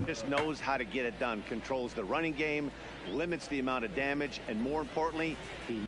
Just knows how to get it done, controls the running game, limits the amount of damage, and more importantly, he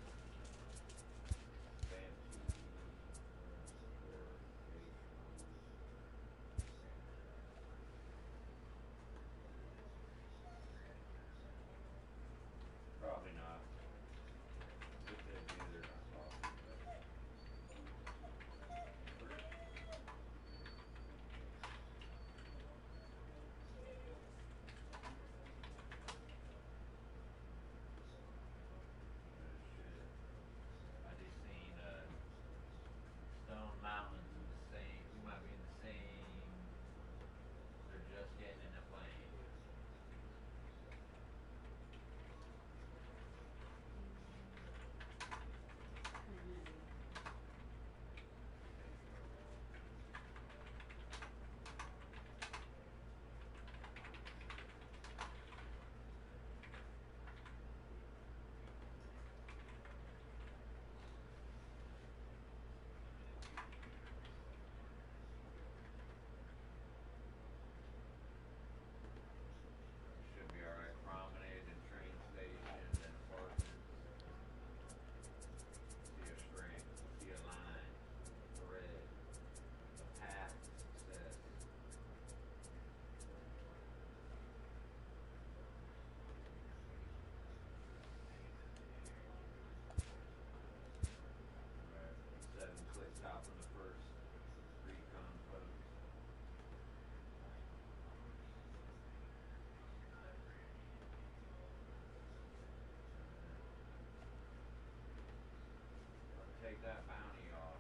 take that bounty off.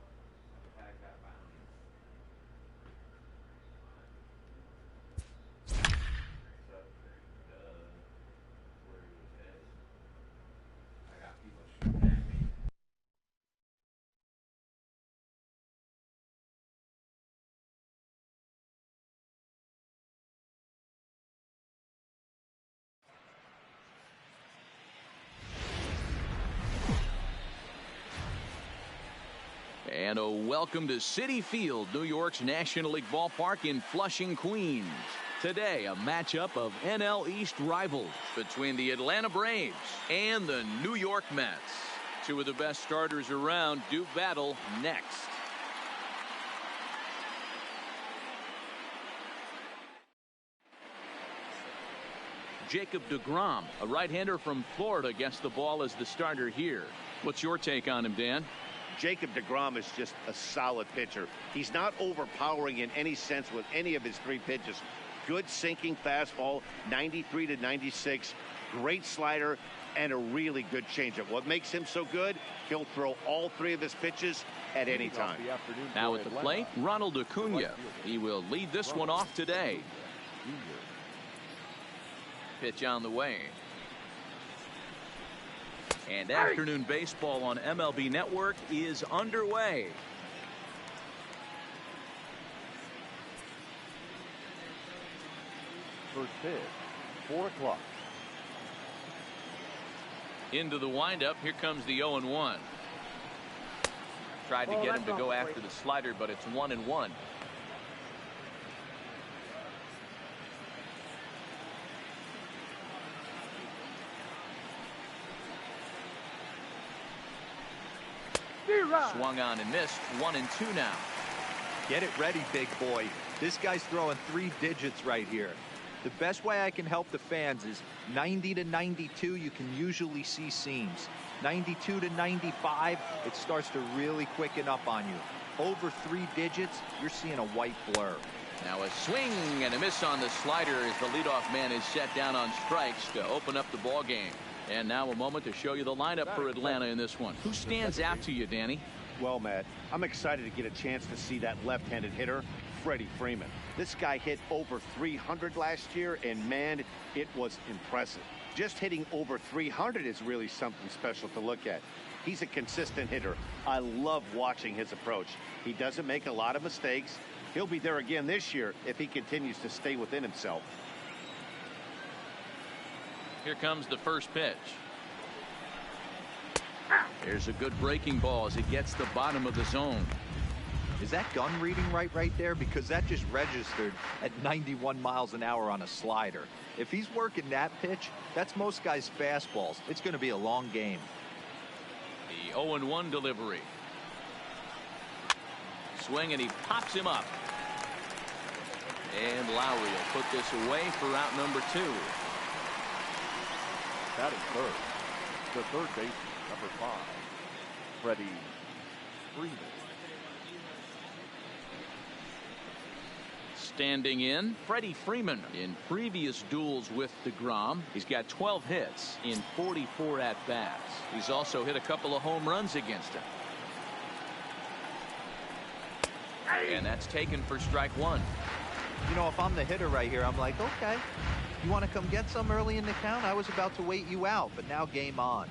Attack that bounty. So, where he was headed. I got people shooting at me. And a welcome to Citi Field, New York's National League ballpark in Flushing, Queens. Today, a matchup of NL East rivals between the Atlanta Braves and the New York Mets. Two of the best starters around do battle next. Jacob deGrom, a right-hander from Florida, gets the ball as the starter here. What's your take on him, Dan? Jacob deGrom is just a solid pitcher. He's not overpowering in any sense with any of his three pitches. Good sinking fastball, 93 to 96, great slider, and a really good changeup. What makes him so good, he'll throw all three of his pitches at any time. Now at the plate, Ronald Acuna. He will lead this one off today. Pitch on the way. And afternoon baseball on MLB Network is underway. First pitch, 4 o'clock. Into the windup. Here comes the 0-1. Tried to get him to go after the slider, but it's 1-1. Swung on and missed. 1-2 now. Get it ready, big boy. This guy's throwing 3 digits right here. The best way I can help the fans is 90 to 92, you can usually see seams. 92 to 95, it starts to really quicken up on you. Over 3 digits, you're seeing a white blur. Now a swing and a miss on the slider as the leadoff man is set down on strikes to open up the ball game. And now a moment to show you the lineup for Atlanta in this one. Who stands out to you, Danny? Well, Matt, I'm excited to get a chance to see that left-handed hitter, Freddie Freeman. This guy hit over 300 last year, and man, it was impressive. Just hitting over 300 is really something special to look at. He's a consistent hitter. I love watching his approach. He doesn't make a lot of mistakes. He'll be there again this year if he continues to stay within himself. Here comes the first pitch. There's a good breaking ball as it gets the bottom of the zone. Is that gun reading right there? Because that just registered at 91 miles an hour on a slider. If he's working that pitch, that's most guys' fastballs. It's going to be a long game. The 0-1 delivery. Swing, and he pops him up. And Lowry will put this away for out number 2. Batting third, the third baseman, number 5, Freddie Freeman. Standing in, Freddie Freeman. In previous duels with DeGrom, he's got 12 hits in 44 at-bats. He's also hit a couple of home runs against him. And that's taken for strike 1. You know, if I'm the hitter right here, I'm like, okay, you want to come get some early in the count? I was about to wait you out, but now game on.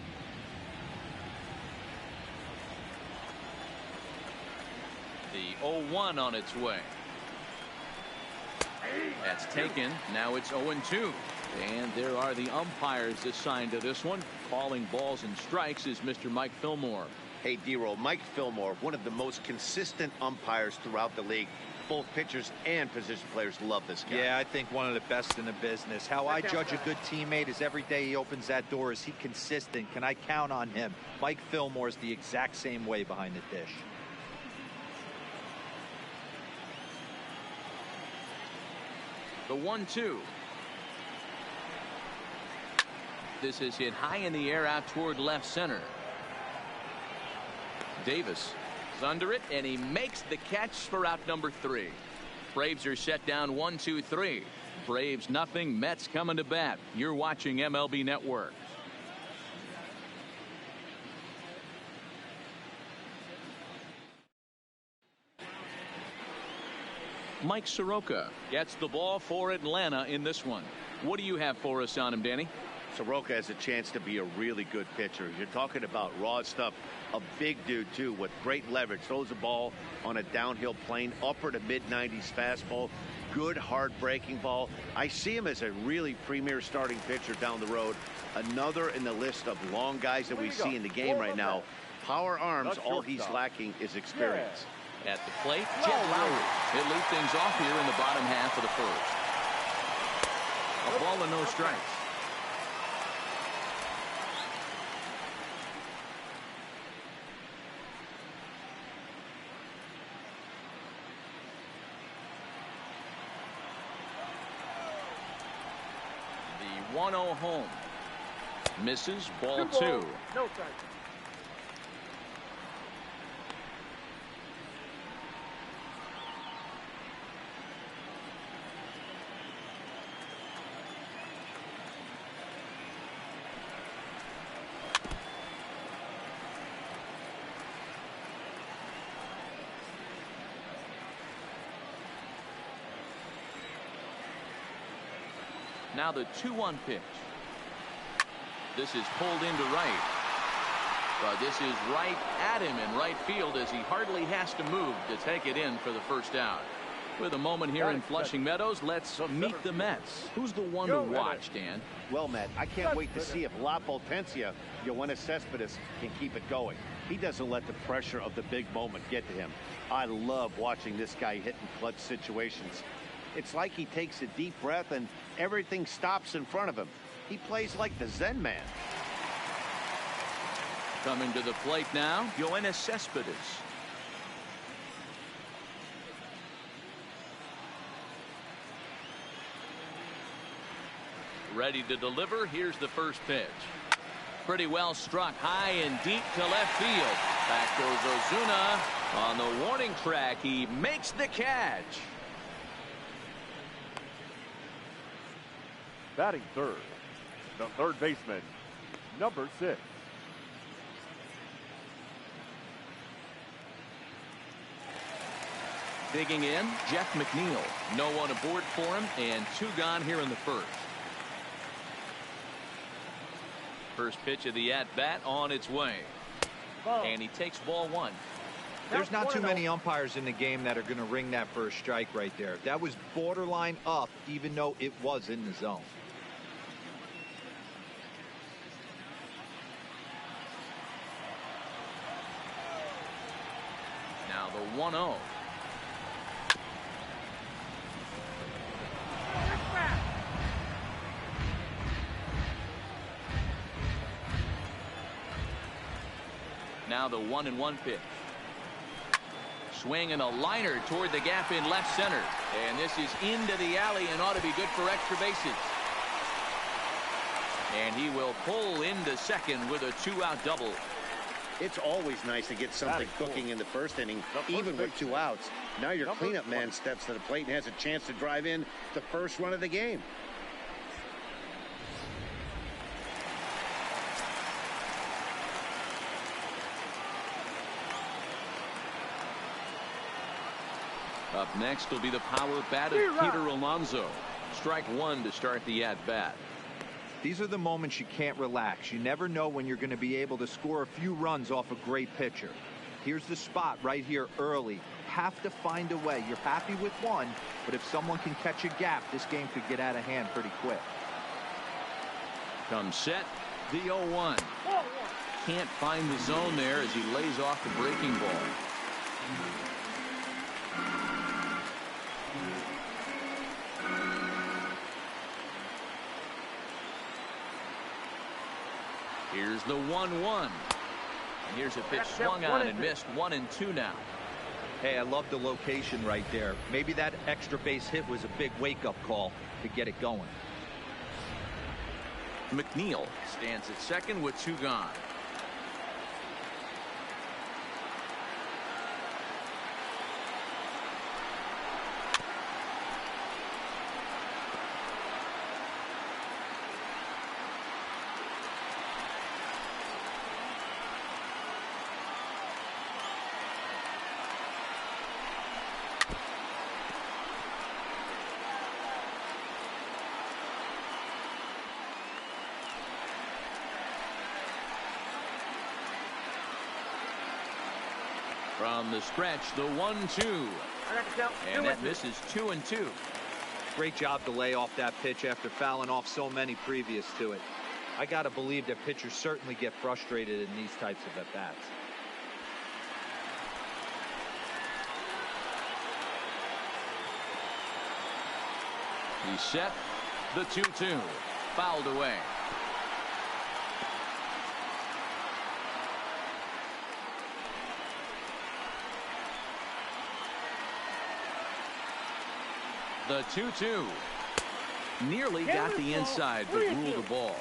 The 0-1 on its way. That's taken. Now it's 0-2. And there are the umpires assigned to this one. Calling balls and strikes is Mr. Mike Fillmore. Hey, D-Roll, Mike Fillmore, one of the most consistent umpires throughout the league. Both pitchers and position players love this guy. Yeah, I think one of the best in the business. How I judge a good teammate is every day he opens that door. Is he consistent? Can I count on him? Mike Fillmore is the exact same way behind the dish. The 1-2. This is hit high in the air out toward left center. Davis is under it, and he makes the catch for out number 3. Braves are set down 1-2-3. Braves nothing. Mets coming to bat. You're watching MLB Network. Mike Soroka gets the ball for Atlanta in this one. What do you have for us on him, Danny? Soroka has a chance to be a really good pitcher. You're talking about raw stuff. A big dude, too, with great leverage. Throws the ball on a downhill plane, upper to mid-90s fastball. Good, hard breaking ball. I see him as a really premier starting pitcher down the road. Another in the list of long guys that we see in the game right now. Power arms, all he's lacking is experience. At the plate, Jet Lowry. He'll lead things off here in the bottom half of the first. A ball and no strikes. The 1-0 home. Misses, ball 2. No strike. Now the 2-1 pitch. This is pulled into right. But this is right at him in right field as he hardly has to move to take it in for the first out. With a moment here in Flushing Meadows, let's meet the Mets. Who's the one to watch, Dan? Well, Matt, I can't wait to see if La Potencia, Yoenis Cespedes, can keep it going. He doesn't let the pressure of the big moment get to him. I love watching this guy hit in clutch situations. It's like he takes a deep breath and everything stops in front of him. He plays like the Zen man. Coming to the plate now, Yoenis Cespedes. Ready to deliver. Here's the first pitch. Pretty well struck high and deep to left field. Back goes Ozuna. On the warning track, he makes the catch. Batting third, the third baseman, number 6. Digging in, Jeff McNeil. No one aboard for him, and 2 gone here in the first. First pitch of the at-bat on its way. And he takes ball 1. There's not too many umpires in the game that are going to ring that first strike right there. That was borderline up, even though it was in the zone. Now the 1-0. Now the 1-1 pitch. Swing and a liner toward the gap in left center. And this is into the alley and ought to be good for extra bases. And he will pull into second with a 2-out double. It's always nice to get something cooking in the first inning, even with 2 outs. Now your cleanup man steps to the plate and has a chance to drive in the first run of the game. Up next will be the power bat of Peter Alonso. Strike one to start the at-bat. These are the moments you can't relax. You never know when you're going to be able to score a few runs off a great pitcher. Here's the spot right here early. Have to find a way. You're happy with one, but if someone can catch a gap, this game could get out of hand pretty quick. Comes set, the 0-1. Can't find the zone there as he lays off the breaking ball. Here's the 1-1. And here's a pitch swung on and missed. 1-2 now. Hey, I love the location right there. Maybe that extra base hit was a big wake-up call to get it going. McNeil stands at second with 2 gone. From the stretch, the 1-2. And that misses 2-2. Great job to lay off that pitch after fouling off so many previous to it. I got to believe that pitchers certainly get frustrated in these types of at-bats. He's set. The 2-2. Fouled away. The 2-2. Nearly got the inside, but ruled the ball.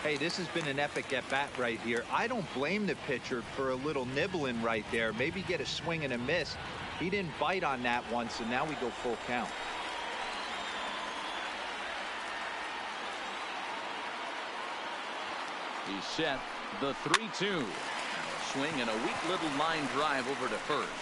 Hey, this has been an epic at-bat right here. I don't blame the pitcher for a little nibbling right there. Maybe get a swing and a miss. He didn't bite on that one, so now we go full count. He's set. The 3-2. Swing and a weak little line drive over to first.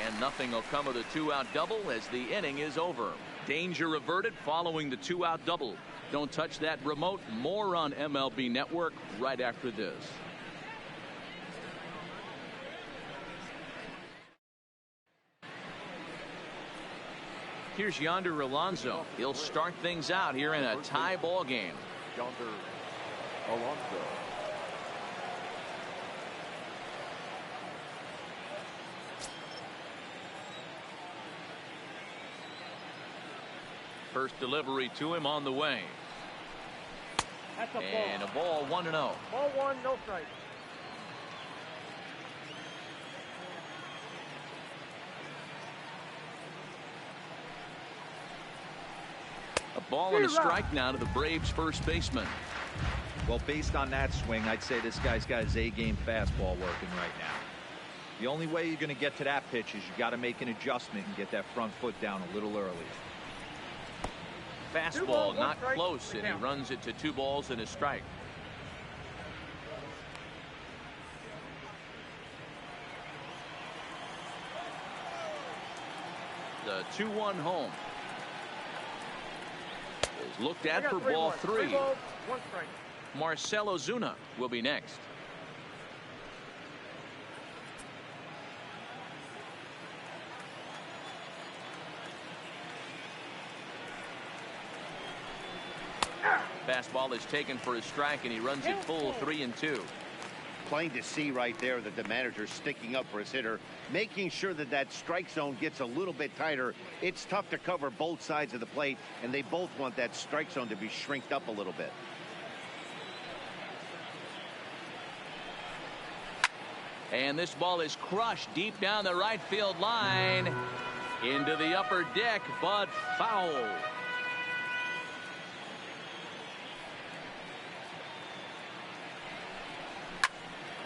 And nothing will come of the 2-out double as the inning is over. Danger averted following the 2-out double. Don't touch that remote. More on MLB Network right after this. Here's Yonder Alonso. He'll start things out here in a tie ball game. Yonder Alonso. First delivery to him on the way. That's a ball. And a ball 1-0. Ball 1, no strike. A ball and a strike now to the Braves first baseman. Well, based on that swing, I'd say this guy's got his A-game fastball working right now. The only way you're going to get to that pitch is you got to make an adjustment and get that front foot down a little early. Fastball not close, and he runs it to 2 balls and a strike. The 2-1 home is looked at for ball 3. 3 balls, 1 strike. Marcell Ozuna will be next. Fastball is taken for a strike, and he runs it full 3-2. Plain to see right there that the manager's sticking up for his hitter, making sure that that strike zone gets a little bit tighter. It's tough to cover both sides of the plate, and they both want that strike zone to be shrinked up a little bit. And this ball is crushed deep down the right field line into the upper deck, but foul.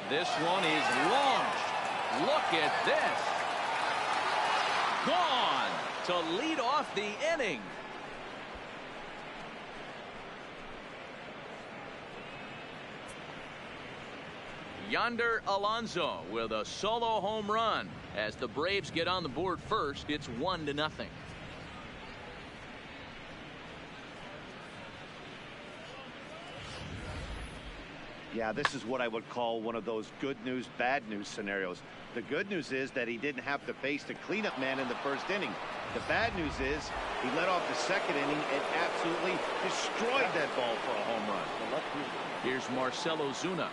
This one is launched. Look at this. Gone to lead off the inning. Yonder Alonso with a solo home run. As the Braves get on the board first, it's 1-0. Yeah, this is what I would call one of those good news, bad news scenarios. The good news is that he didn't have to face the cleanup man in the first inning. The bad news is he led off the second inning and absolutely destroyed that ball for a home run. Here's Marcell Ozuna.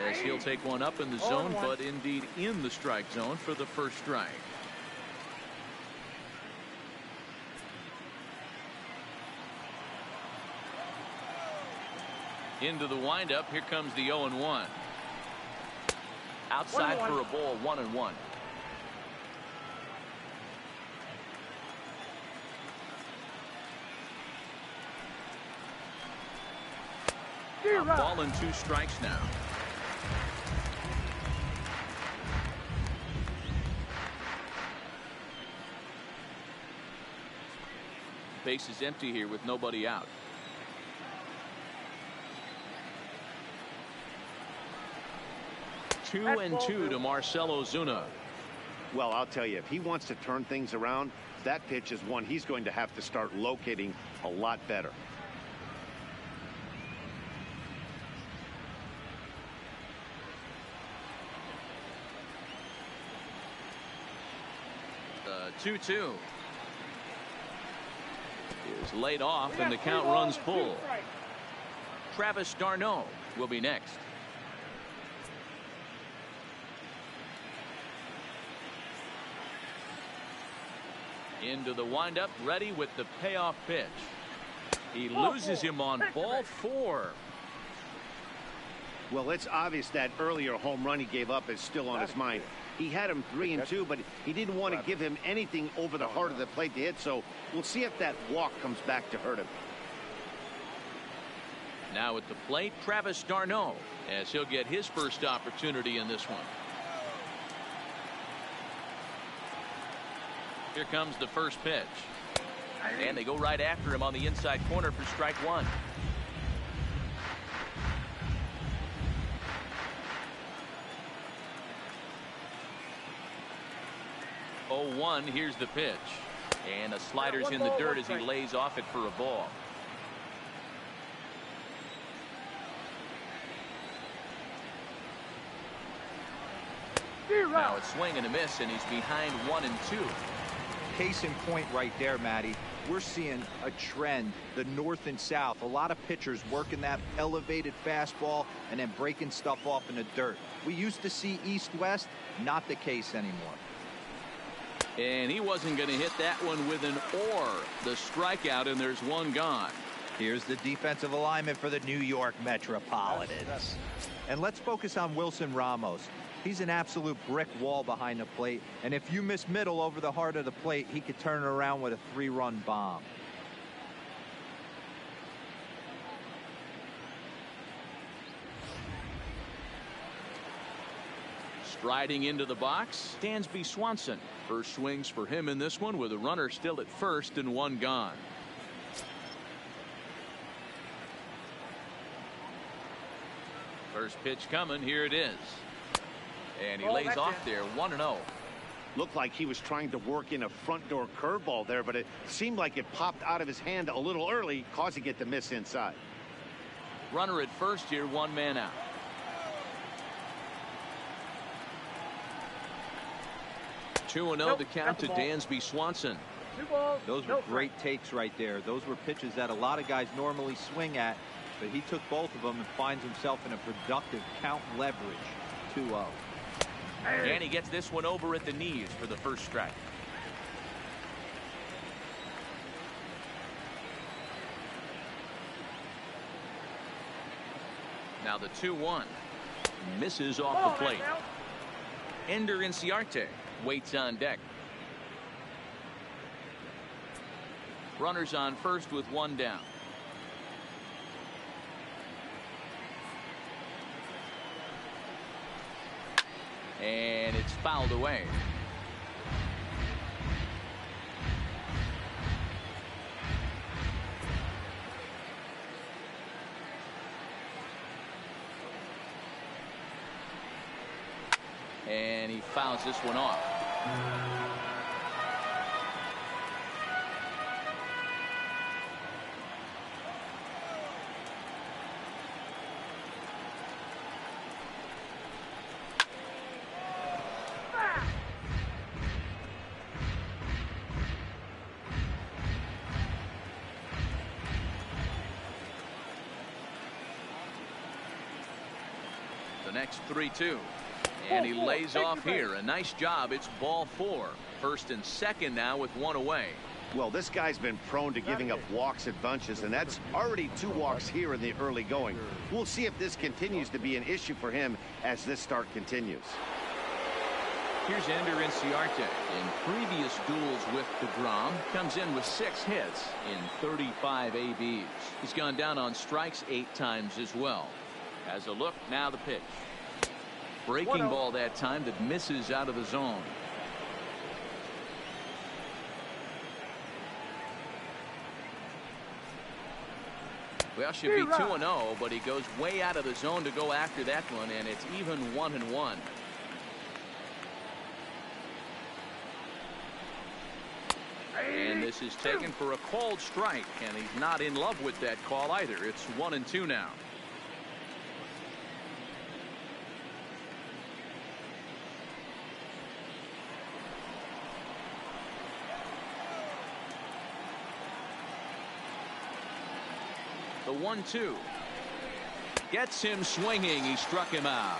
As he'll take one up in the zone, but indeed in the strike zone for the first strike. Into the windup. Here comes the 0-1. Outside for a ball, 1-1. A ball and 2 strikes now. Base is empty here with nobody out. Two and 2 to Marcell Ozuna. Well, I'll tell you, if he wants to turn things around, that pitch is one he's going to have to start locating a lot better. The 2-2 is laid off and the count runs full. Travis d'Arnaud will be next. Into the windup, ready with the payoff pitch. He loses him on ball 4. Well, it's obvious that earlier home run he gave up is still on his mind. He had him 3-2, but he didn't want to give him anything over the heart of the plate to hit, so we'll see if that walk comes back to hurt him. Now at the plate, Travis d'Arnaud, as he'll get his first opportunity in this one. Here comes the first pitch. And they go right after him on the inside corner for strike 1. Oh, 1, here's the pitch. And a slider's in the dirt as he lays off it for a ball. Now it's swing and a miss, and he's behind 1-2. Case in point right there, Matty. We're seeing a trend, the north and south. A lot of pitchers working that elevated fastball and then breaking stuff off in the dirt. We used to see east-west, not the case anymore. And he wasn't going to hit that one with an or. The strikeout, and there's one gone. Here's the defensive alignment for the New York Metropolitans. And let's focus on Wilson Ramos. He's an absolute brick wall behind the plate, and if you miss middle over the heart of the plate, he could turn it around with a 3-run bomb. Striding into the box, Dansby Swanson. First swings for him in this one with a runner still at first and one gone. First pitch coming. Here it is. And he lays off there, 1-0. Looked like he was trying to work in a front door curveball there, but it seemed like it popped out of his hand a little early, causing it to miss inside. Runner at first here, 1 man out. Two and 0 the count to Dansby Swanson. Those were great takes right there. Those were pitches that a lot of guys normally swing at, but he took both of them and finds himself in a productive count leverage. 2-0. And he gets this one over at the knees for the first strike. Now the 2-1. misses off the plate. NVSN waits on deck. Runners on first with one down. And it's fouled away. And he fouls this one off. The next 3-2. And he lays off here. A nice job. It's ball 4. First and second now with one away. Well, this guy's been prone to giving up walks at bunches, and that's already 2 walks here in the early going. We'll see if this continues to be an issue for him as this start continues. Here's NVSN. In previous duels with DeGrom, comes in with 6 hits in 35 ABs. He's gone down on strikes 8 times as well. As a look, now the pitch. Breaking ball that time that misses out of the zone. Well, should be 2-0, but he goes way out of the zone to go after that one, and it's even 1-1. And this is taken for a called strike, and he's not in love with that call either. It's 1-2 now. The 1-2 gets him swinging. He struck him out.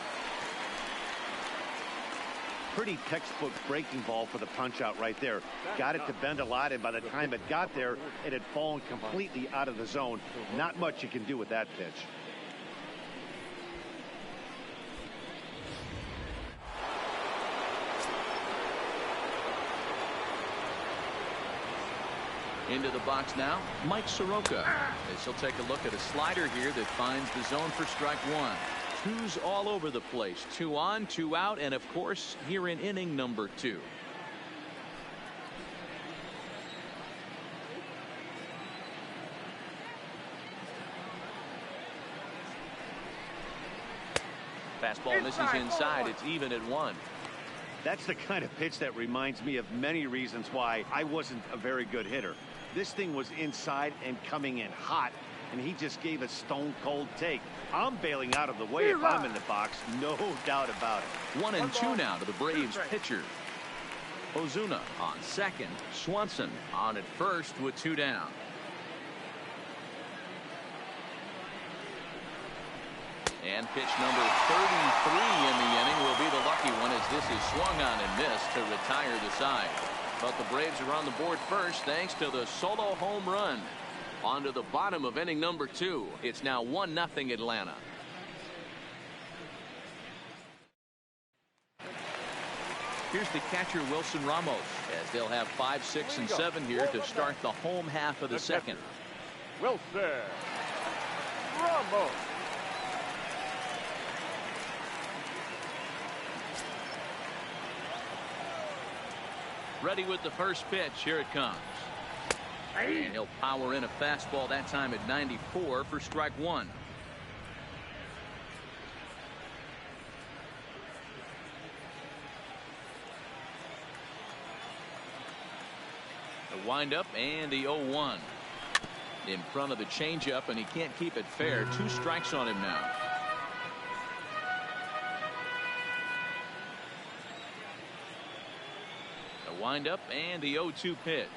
Pretty textbook breaking ball for the punch out right there. Got it to bend a lot, and by the time it got there, it had fallen completely out of the zone. Not much you can do with that pitch. Into the box now, Mike Soroka. As he'll take a look at a slider here that finds the zone for strike 1. 2's all over the place. 2 on, 2 out, and of course, here in inning number 2. Fastball misses inside. It's even at 1. That's the kind of pitch that reminds me of many reasons why I wasn't a very good hitter. This thing was inside and coming in hot, and he just gave a stone cold take. I'm bailing out of the way if I'm in the box, no doubt about it. 1-2 now to the Braves pitcher. Ozuna on second. Swanson on at first with 2 down. And pitch number 33 in the inning will be the lucky one, as this is swung on and missed to retire the side. But the Braves are on the board first thanks to the solo home run. On to the bottom of inning number 2. It's now 1-0 Atlanta. Here's the catcher Wilson Ramos, as they'll have 5, 6, and 7 here to start the home half of the second. Wilson Ramos. Ready with the first pitch. Here it comes. And he'll power in a fastball that time at 94 for strike 1. The windup and the 0-1. In front of the changeup, and he can't keep it fair. 2 strikes on him now. Wind up and the 0-2 pitch.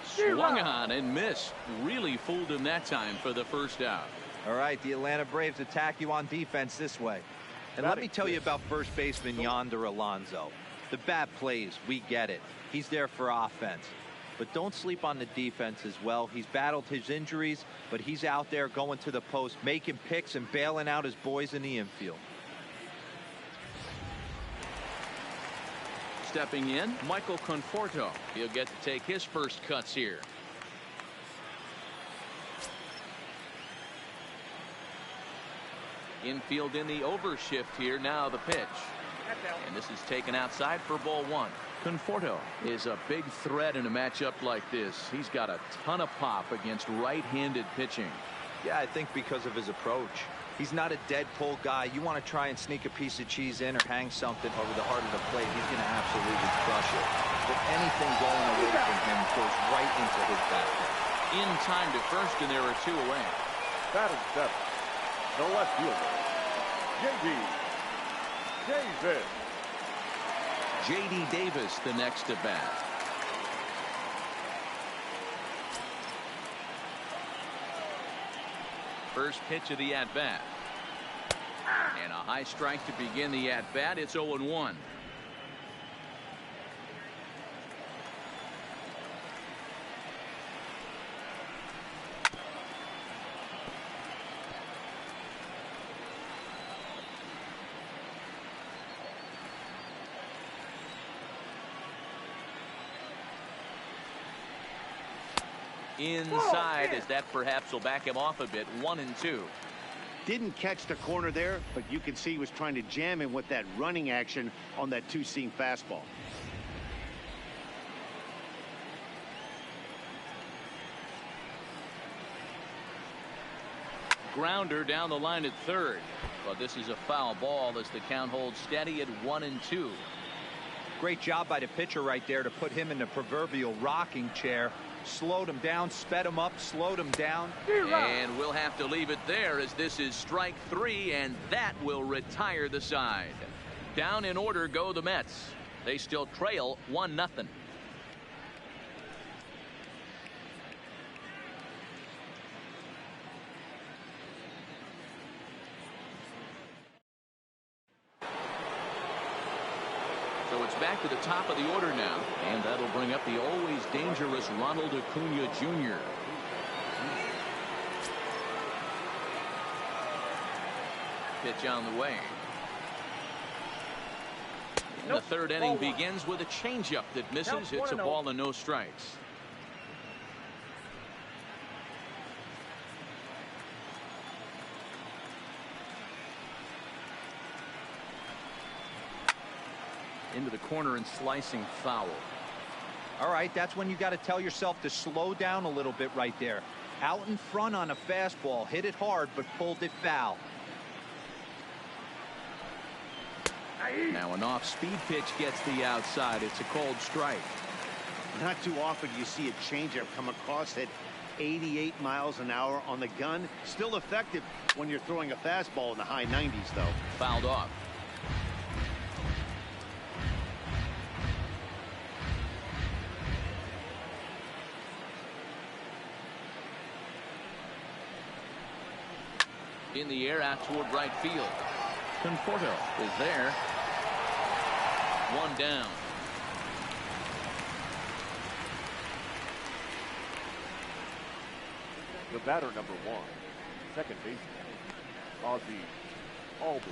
Swung on and missed. Really fooled him that time for the first out. All right, the Atlanta Braves attack you on defense this way. And let me tell you about first baseman Yonder Alonso. The bat plays, we get it. He's there for offense. But don't sleep on the defense as well. He's battled his injuries, but he's out there going to the post, making picks and bailing out his boys in the infield. stepping in, Michael Conforto. He'll get to take his first cuts here. Infield in the overshift here. Now the pitch. And this is taken outside for ball one. Conforto is a big threat in a matchup like this. He's got a ton of pop against right-handed pitching. Yeah, I think because of his approach. He's not a dead pull guy. You want to try and sneak a piece of cheese in or hang something over the heart of the plate, he's going to absolutely crush it. But anything going away from him goes right into his bat. In time to first, and there are two away. Batting seventh, the left fielder, J.D. Davis, the next at bat. First pitch of the at-bat. And a high strike to begin the at-bat. It's 0-1. Inside, as that perhaps will back him off a bit. 1-2. Didn't catch the corner there, but you can see he was trying to jam him with that running action on that two-seam fastball. Grounder down the line at third. But this is a foul ball as the count holds steady at 1-2. Great job by the pitcher right there to put him in the proverbial rocking chair. Slowed him down, sped him up, slowed him down. And we'll have to leave it there as this is strike three, and that will retire the side. Down in order go the Mets. They still trail 1-0. So it's back to the top of the order now, and that'll bring up the always dangerous Ronald Acuna Jr. Pitch on the way. The third inning begins with a changeup that misses. It's a ball and no strikes. Into the corner and slicing foul. All right, that's when you got to tell yourself to slow down a little bit right there. Out in front on a fastball, hit it hard, but pulled it foul. Now an off-speed pitch gets the outside. It's a cold strike. Not too often you see a changeup come across at 88 miles an hour on the gun. Still effective when you're throwing a fastball in the high 90s, though. Fouled off. In the air out toward right field. Conforto is there. One down. The batter number one, second baseman, Ozzie Albies.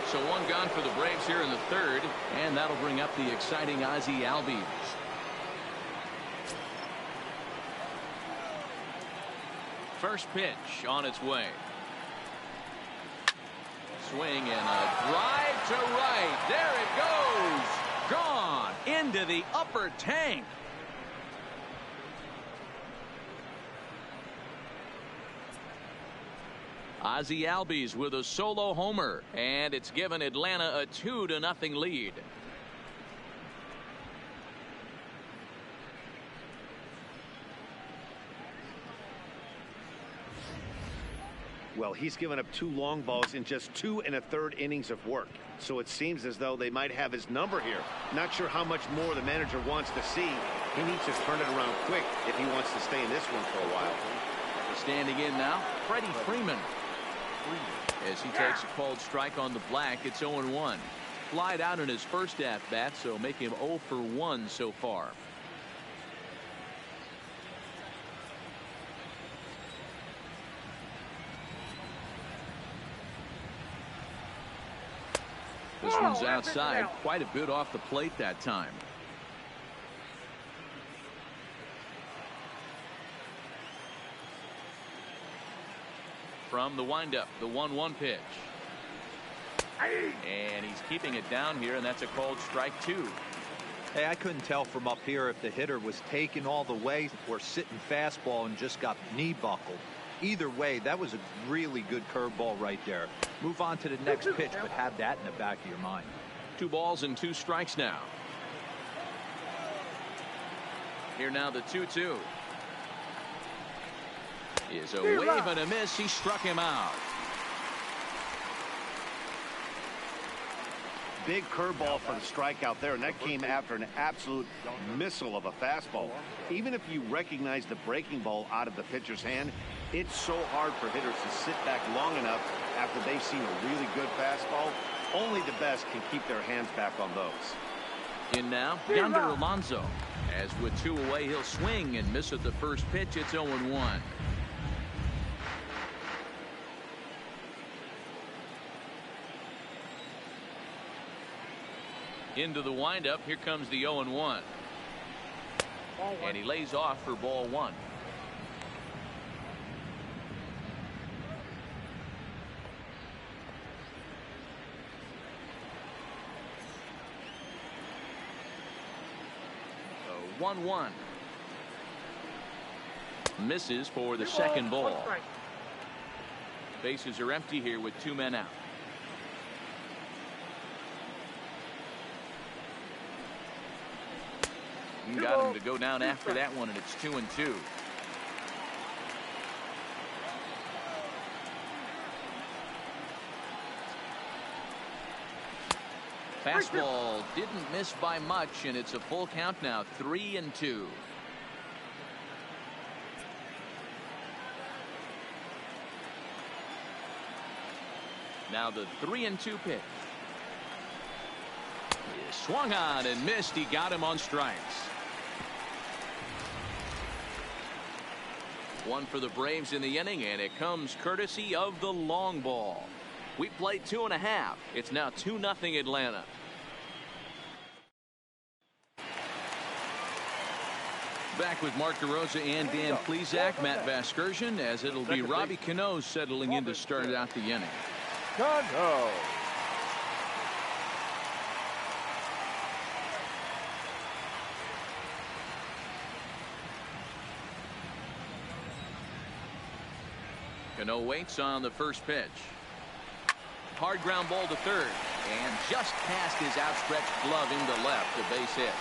So one gone for the Braves here in the third, and that'll bring up the exciting Ozzie Albies. First pitch on its way. Swing and a drive to right. There it goes. Gone into the upper tank. Ozzie Albies with a solo homer, and it's given Atlanta a 2-0 lead. Well, he's given up 2 long balls in just 2 1/3 innings of work. So it seems as though they might have his number here. Not sure how much more the manager wants to see. He needs to turn it around quick if he wants to stay in this one for a while. Standing in now, Freddie Freeman. As he takes a cold strike on the black, it's 0-1. Flied out in his first at-bat, so make him 0 for 1 so far. This one's outside, quite a bit off the plate that time. From the windup, the 1-1 pitch. And he's keeping it down here, and that's a called strike 2. Hey, I couldn't tell from up here if the hitter was taking all the way or sitting fastball and just got knee buckled. Either way, that was a really good curveball right there. Move on to the next pitch, but have that in the back of your mind. 2 balls and 2 strikes now. Here now the 2-2. Is a wave and a miss. He struck him out. Big curveball for the strikeout there, and that came after an absolute missile of a fastball. Even if you recognize the breaking ball out of the pitcher's hand, it's so hard for hitters to sit back long enough after they've seen a really good fastball. Only the best can keep their hands back on those. In now, Yonder Alonso. As with 2 away, he'll swing and miss at the first pitch. It's 0-1. Into the windup. Here comes the 0-1. And he lays off for ball 1. So 1-1. Misses for the second ball. Bases are empty here with 2 men out. Got him to go down after that one, and it's 2-2. Fastball didn't miss by much, and it's a full count now, 3-2. Now the 3-2 pitch. He swung on and missed. He got him on strikes. 1 for the Braves in the inning, and it comes courtesy of the long ball. We played 2.5. It's now 2-0 Atlanta. Back with Mark DeRosa and Dan Plesac, Matt Vasgersian, as it'll be Robbie Cano settling in to start out the inning. Cano. Cano waits on the first pitch. Hard ground ball to third, and just past his outstretched glove into left, a base hit.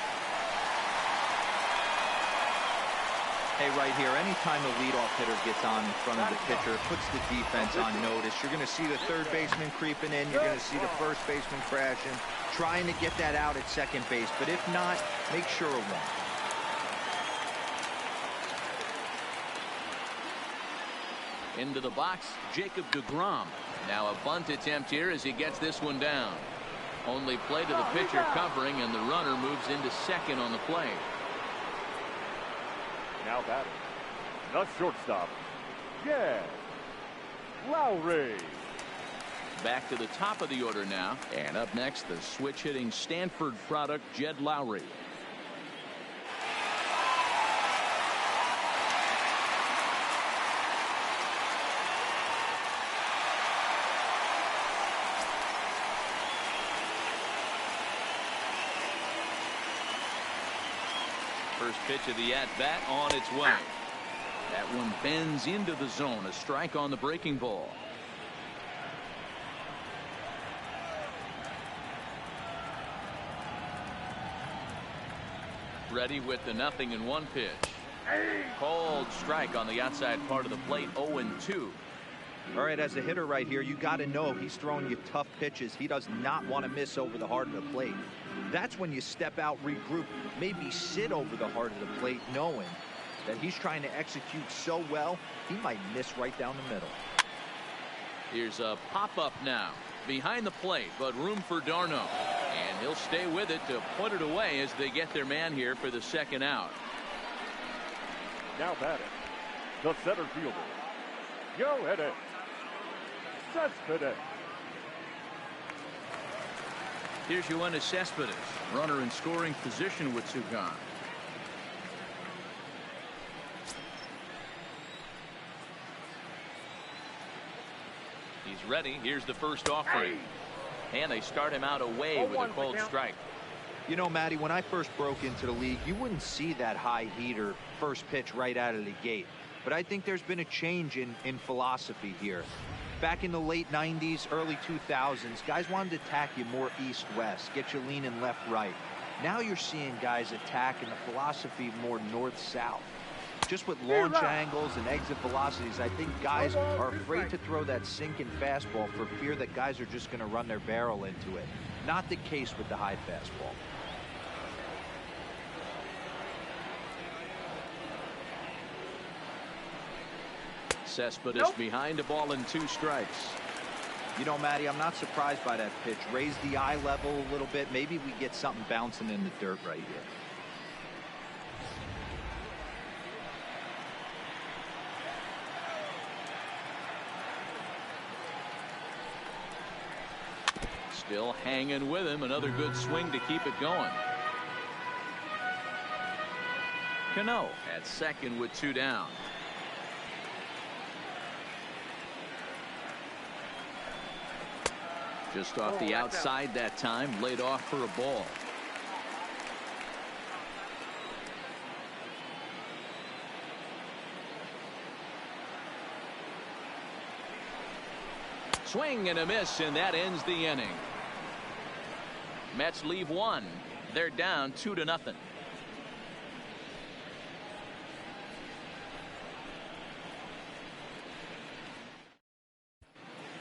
Hey, right here, anytime a leadoff hitter gets on in front of the pitcher, puts the defense on notice. You're going to see the third baseman creeping in. You're going to see the first baseman crashing, trying to get that out at second base. But if not, make sure of one. Into the box, Jacob deGrom. Now a bunt attempt here as he gets this one down. Only play to the pitcher covering, and the runner moves into second on the play. Now batting, the shortstop, Jed Lowry. Back to the top of the order now, and up next, the switch hitting Stanford product, Jed Lowry. First pitch of the at-bat on its way. That one bends into the zone. A strike on the breaking ball. Ready with the 0-1 pitch. Called strike on the outside part of the plate. 0-2. All right, as a hitter right here, you got to know he's throwing you tough pitches. He does not want to miss over the heart of the plate. That's when you step out, regroup, maybe sit over the heart of the plate, knowing that he's trying to execute so well, he might miss right down the middle. Here's a pop-up now behind the plate, but room for d'Arnaud. And he'll stay with it to put it away as they get their man here for the second out. Now batting, the center fielder, Johannes Cespedes. Here's Yoenis Cespedes, runner in scoring position with two gone. He's ready. Here's the first offering. And they start him out away with a cold strike. You know, Matty, when I first broke into the league, you wouldn't see that high heater first pitch right out of the gate. But I think there's been a change in philosophy here. Back in the late 90s, early 2000s, guys wanted to attack you more east-west, get you leaning left-right. Now you're seeing guys attack in the philosophy more north-south. Just with launch angles and exit velocities, I think guys are afraid to throw that sinking fastball for fear that guys are just going to run their barrel into it. Not the case with the high fastball. Cespedes behind a ball and 2 strikes. You know, Matty, I'm not surprised by that pitch. Raise the eye level a little bit. Maybe we get something bouncing in the dirt right here. Still hanging with him. Another good swing to keep it going. Cano at second with 2 down. Just off the outside that time, laid off for a ball. Swing and a miss, and that ends the inning. Mets leave 1. They're down 2-0.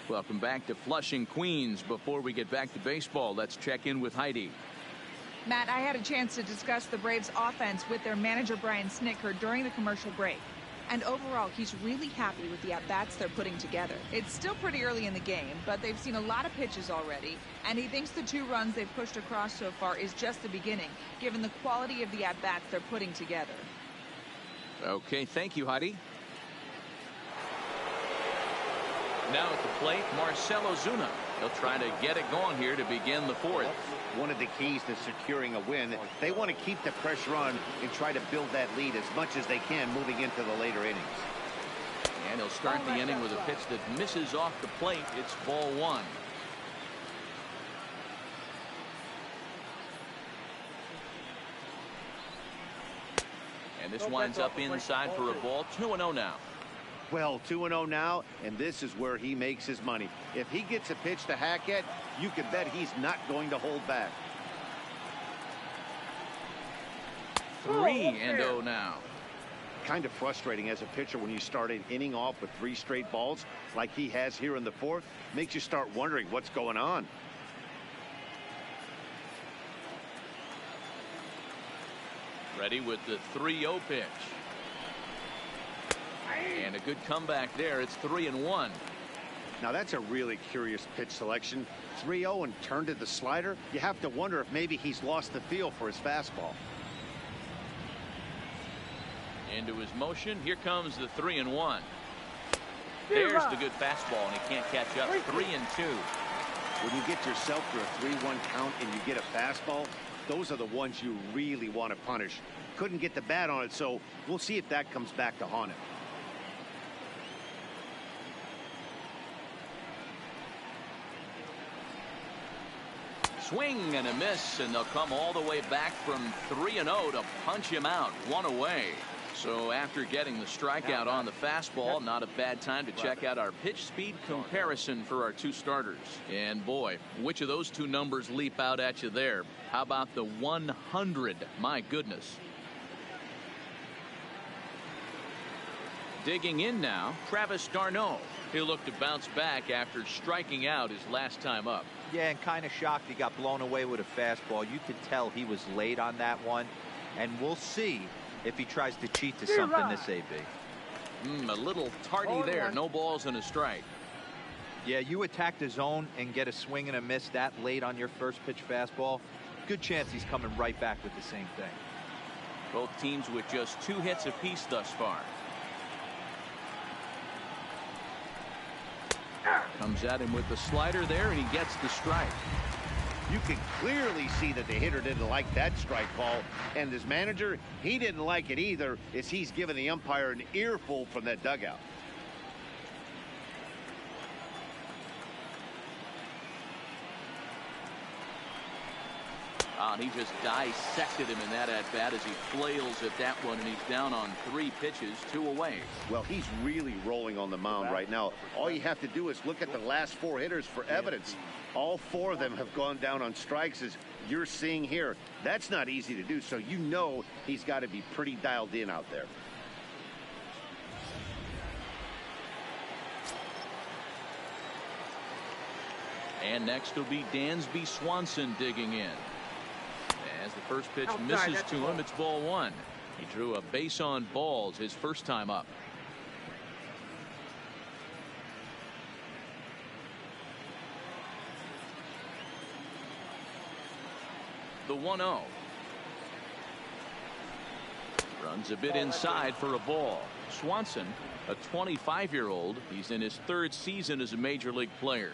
Welcome back to Flushing, Queens. Before we get back to baseball, let's check in with Heidi. Matt, I had a chance to discuss the Braves offense with their manager Brian Snitker during the commercial break. And overall, he's really happy with the at-bats they're putting together. It's still pretty early in the game, but they've seen a lot of pitches already, and he thinks the 2 runs they've pushed across so far is just the beginning, given the quality of the at-bats they're putting together. Okay, thank you, Heidi. Now at the plate, Marcell Ozuna. He'll try to get it going here to begin the 4th. One of the keys to securing a win, they want to keep the pressure on and try to build that lead as much as they can moving into the later innings. And he'll start the inning with a pitch that misses off the plate. It's ball 1. And this winds up inside for a ball. 2-0 now. Well, 2-0 now, and this is where he makes his money. If he gets a pitch to hack at, you can bet he's not going to hold back. 3-0 now. Kind of frustrating as a pitcher when you start an inning off with 3 straight balls like he has here in the 4th. Makes you start wondering what's going on. Ready with the 3-0 pitch. And a good comeback there. It's 3-1. Now that's a really curious pitch selection. 3-0 and turned to the slider. You have to wonder if maybe he's lost the feel for his fastball. Into his motion. Here comes the 3-1. There's the good fastball, and he can't catch up. 3-2. When you get yourself to a 3-1 count and you get a fastball, those are the ones you really want to punish. Couldn't get the bat on it, so we'll see if that comes back to haunt him. Swing and a miss, and they'll come all the way back from 3-0 to punch him out. 1 away. So after getting the strikeout on the fastball, not a bad time to check out our pitch speed comparison for our 2 starters. And boy, which of those 2 numbers leap out at you there? How about the 100? My goodness. Digging in now, Travis d'Arnaud. He'll look to bounce back after striking out his last time up. Yeah, and kind of shocked he got blown away with a fastball. You could tell he was late on that one, and we'll see if he tries to cheat to something this AB. A little tardy there. No balls and a strike. Yeah, you attack the zone and get a swing and a miss that late on your first pitch fastball. Good chance he's coming right back with the same thing. Both teams with just 2 hits apiece thus far. Comes at him with the slider there, and he gets the strike. You can clearly see that the hitter didn't like that strike call, and his manager, he didn't like it either, as he's giving the umpire an earful from that dugout. And he just dissected him in that at-bat as he flails at that one, and he's down on 3 pitches, 2 away. Well, he's really rolling on the mound right now. All you have to do is look at the last 4 hitters for evidence. All 4 of them have gone down on strikes, as you're seeing here. That's not easy to do, so you know he's got to be pretty dialed in out there. And next will be Dansby Swanson digging in. As the first pitch misses to him, it's ball 1. He drew a base on balls his first time up. The 1-0. Runs a bit inside for a ball. Swanson, a 25-year-old. He's in his 3rd season as a major league player.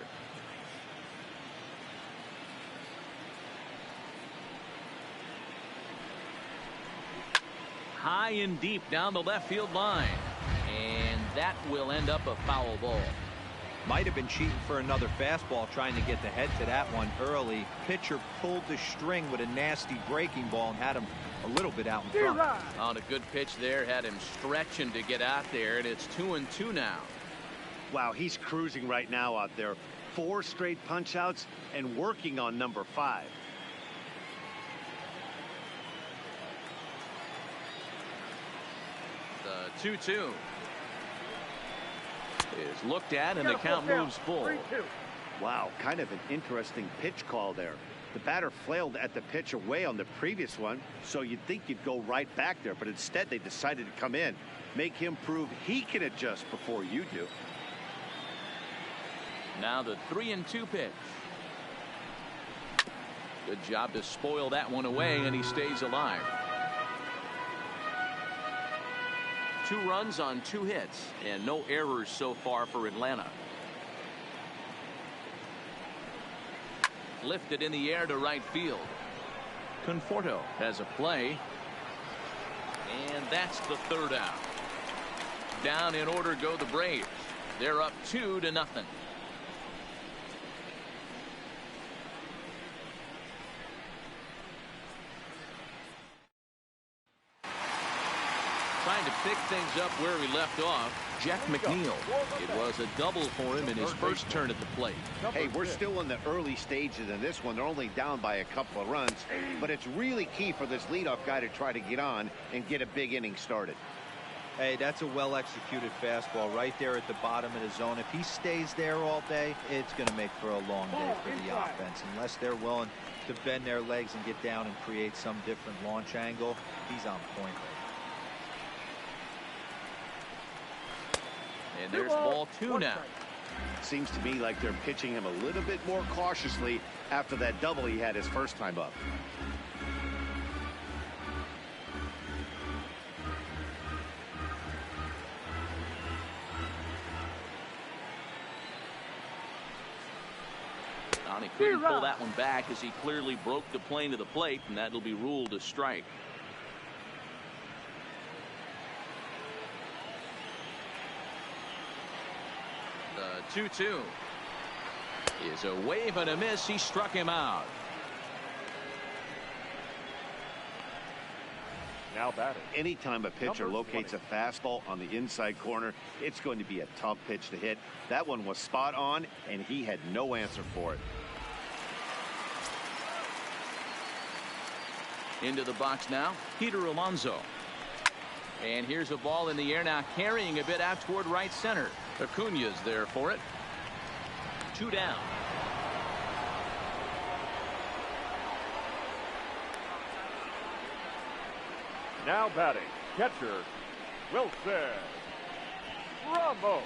High and deep down the left field line, and that will end up a foul ball. Might have been cheating for another fastball, trying to get the head to that one early. Pitcher pulled the string with a nasty breaking ball and had him a little bit out in front. On a good pitch there, had him stretching to get out there, and it's 2-2 now. Wow, he's cruising right now out there. 4 straight punch outs and working on number 5. The 2-2 is looked at, and the count moves full. Wow, kind of an interesting pitch call there. The batter flailed at the pitch away on the previous one, so you'd think you'd go right back there, but instead they decided to come in, make him prove he can adjust before you do. Now the 3-2 pitch. Good job to spoil that one away, and he stays alive. 2 runs on 2 hits, and no errors so far for Atlanta. Lifted in the air to right field. Conforto has a play, and that's the 3rd out. Down in order go the Braves. They're up 2-0. Trying to pick things up where he left off, Jeff McNeil. It was a double for him in his first turn at the plate. Hey, we're still in the early stages in this one. They're only down by a couple of runs, but it's really key for this leadoff guy to try to get on and get a big inning started. Hey, that's a well-executed fastball right there at the bottom of the zone. If he stays there all day, it's going to make for a long day for the offense. Unless they're willing to bend their legs and get down and create some different launch angle, he's on point. And there's ball 2 now. Seems to me like they're pitching him a little bit more cautiously after that double he had his first time up. He couldn't pull that one back as he clearly broke the plane to the plate, and that'll be ruled a strike. The 2-2 is a wave and a miss. He struck him out. Now batting. Anytime a pitcher locates a fastball on the inside corner, it's going to be a tough pitch to hit. That one was spot on, and he had no answer for it. Into the box now, Peter Alonso. And here's a ball in the air now, carrying a bit out toward right center. Acuna's there for it. 2 down. Now batting, catcher Wilson Ramos.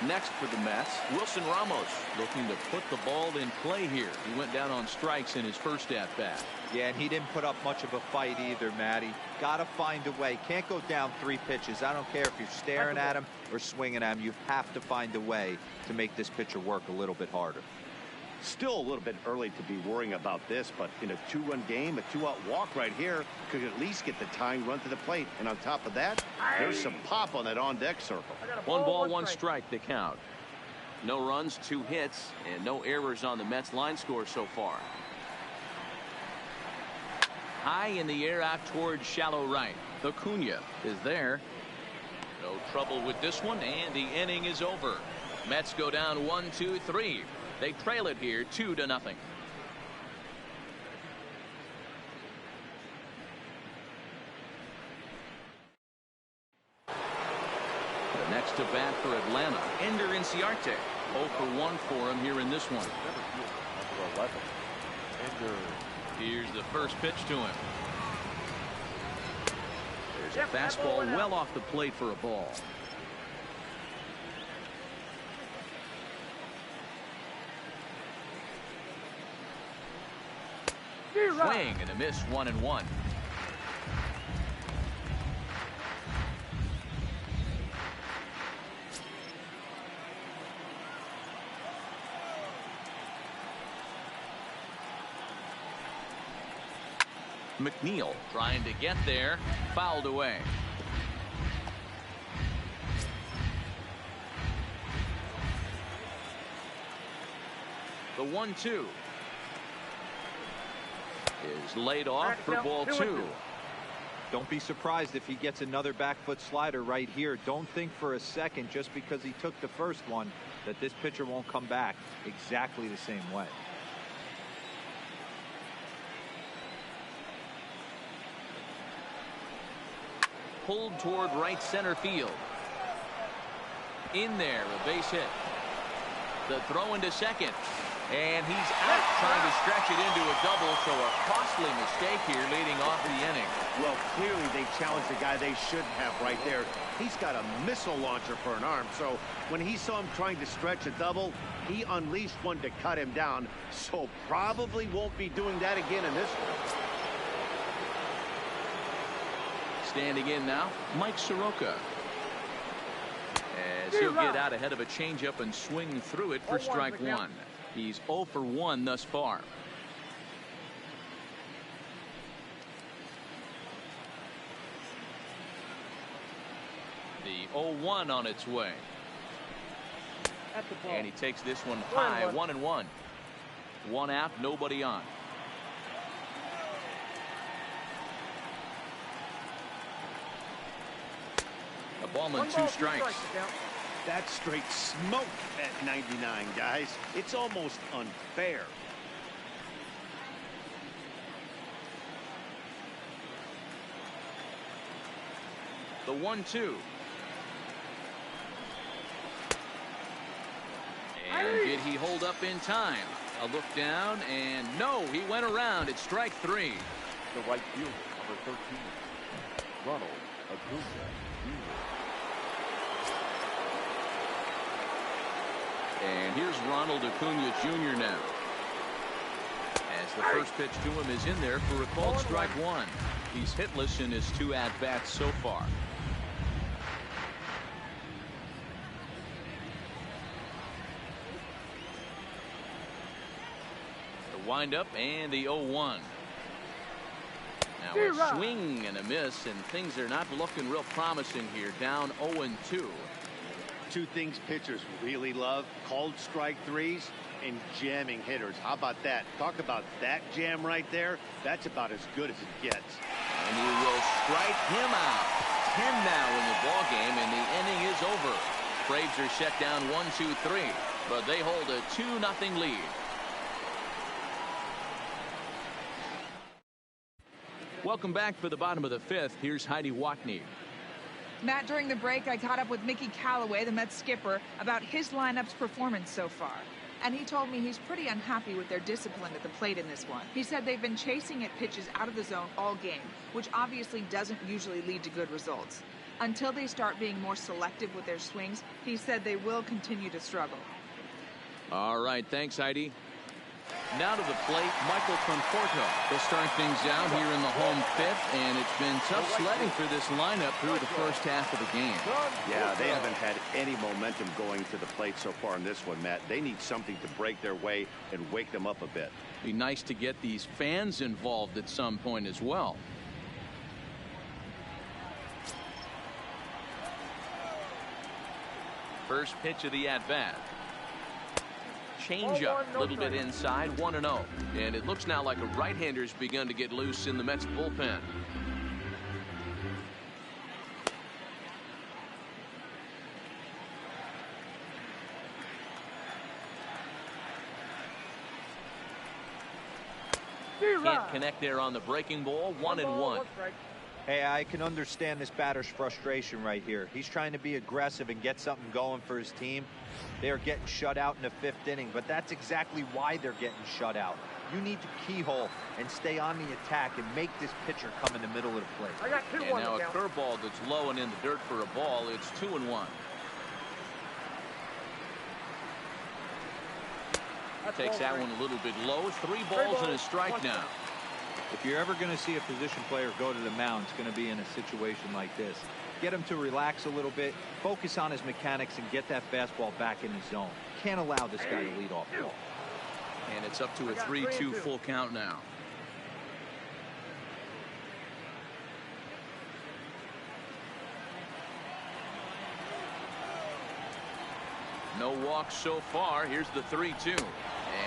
Next for the Mets, Wilson Ramos looking to put the ball in play here. He went down on strikes in his first at-bat. Yeah, and he didn't put up much of a fight either, Matty. Got to find a way. Can't go down 3 pitches. I don't care if you're staring at him or swinging at him. You have to find a way to make this pitcher work a little bit harder. Still a little bit early to be worrying about this, but in a 2-run game, a 2-out walk right here could at least get the tying run to the plate. And on top of that, there's some pop on that on-deck circle. 1 ball, 1 strike, the count. No runs, 2 hits, and no errors on the Mets line score so far. High in the air out towards shallow right. Acuna is there. No trouble with this one, and the inning is over. Mets go down 1-2-3. They trail it here 2-0. The next to bat for Atlanta, Ender Inciarte. 0 for 1 for him here in this one. Number 11. Ender. Here's the first pitch to him. There's a fastball well off the plate for a ball. Swing and a miss, 1-1. McNeil trying to get there, fouled away. The 1-2 is laid off for ball 2. Don't be surprised if he gets another back foot slider right here. Don't think for a second, just because he took the first one, that this pitcher won't come back exactly the same way. Pulled toward right center field. In there, a base hit. The throw into second. And he's out trying to stretch it into a double, so a costly mistake here leading off the inning. Well, clearly they challenged the guy they shouldn't have right there. He's got a missile launcher for an arm, so when he saw him trying to stretch a double, he unleashed one to cut him down, so probably won't be doing that again in this one. Standing in now, Mike Soroka. As he'll get out ahead of a changeup and swing through it for strike 1. He's 0 for 1 thus far. The 0-1 on its way. And he takes this one high, 1-1. 1 out, nobody on. A ball and 2 strikes. That's straight smoke at 99, guys. It's almost unfair. The 1-2. And did he hold up in time? A look down, and no, he went around. It's strike 3. The right fielder, number 13. Ronald Acuna. And here's Ronald Acuna Jr. now. As the first pitch to him is in there for a called strike 1. He's hitless in his 2 at-bats so far. The windup and the 0-1. Now a swing and a miss, and things are not looking real promising here. Down 0-2. 2 things pitchers really love: called strike 3s and jamming hitters. How about that? Talk about that jam right there. That's about as good as it gets. And you will strike him out. 10 now in the ball game, and the inning is over. Braves are set down 1-2-3, but they hold a 2-0 lead. Welcome back for the bottom of the 5th. Here's Heidi Watney. Matt, during the break, I caught up with Mickey Callaway, the Mets skipper, about his lineup's performance so far. And he told me he's pretty unhappy with their discipline at the plate in this one. He said they've been chasing at pitches out of the zone all game, which obviously doesn't usually lead to good results. Until they start being more selective with their swings, he said they will continue to struggle. All right, thanks, Heidi. Now to the plate, Michael Conforto. They'll start things out here in the home fifth, and it's been tough sledding for this lineup through the first half of the game. Yeah, they haven't had any momentum going to the plate so far in this one, Matt. They need something to break their way and wake them up a bit. Be nice to get these fans involved at some point as well. First pitch of the at-bat. Change up, a little bit inside, 1-0. And it looks now like a right-hander's begun to get loose in the Mets bullpen. Can't connect there on the breaking ball, 1-1. Hey, I can understand this batter's frustration right here. He's trying to be aggressive and get something going for his team. They are getting shut out in the fifth inning, but that's exactly why they're getting shut out. You need to keyhole and stay on the attack and make this pitcher come in the middle of the plate. I got 2-1. And now a curveball that's low and in the dirt for a ball. It's 2-1. Takes that one a little bit low. 3 balls and a strike now. If you're ever going to see a position player go to the mound, it's going to be in a situation like this. Get him to relax a little bit, focus on his mechanics, and get that fastball back in his zone. Can't allow this guy to lead off the ball. And it's up to a 3-2 full count now. No walks so far. Here's the 3-2.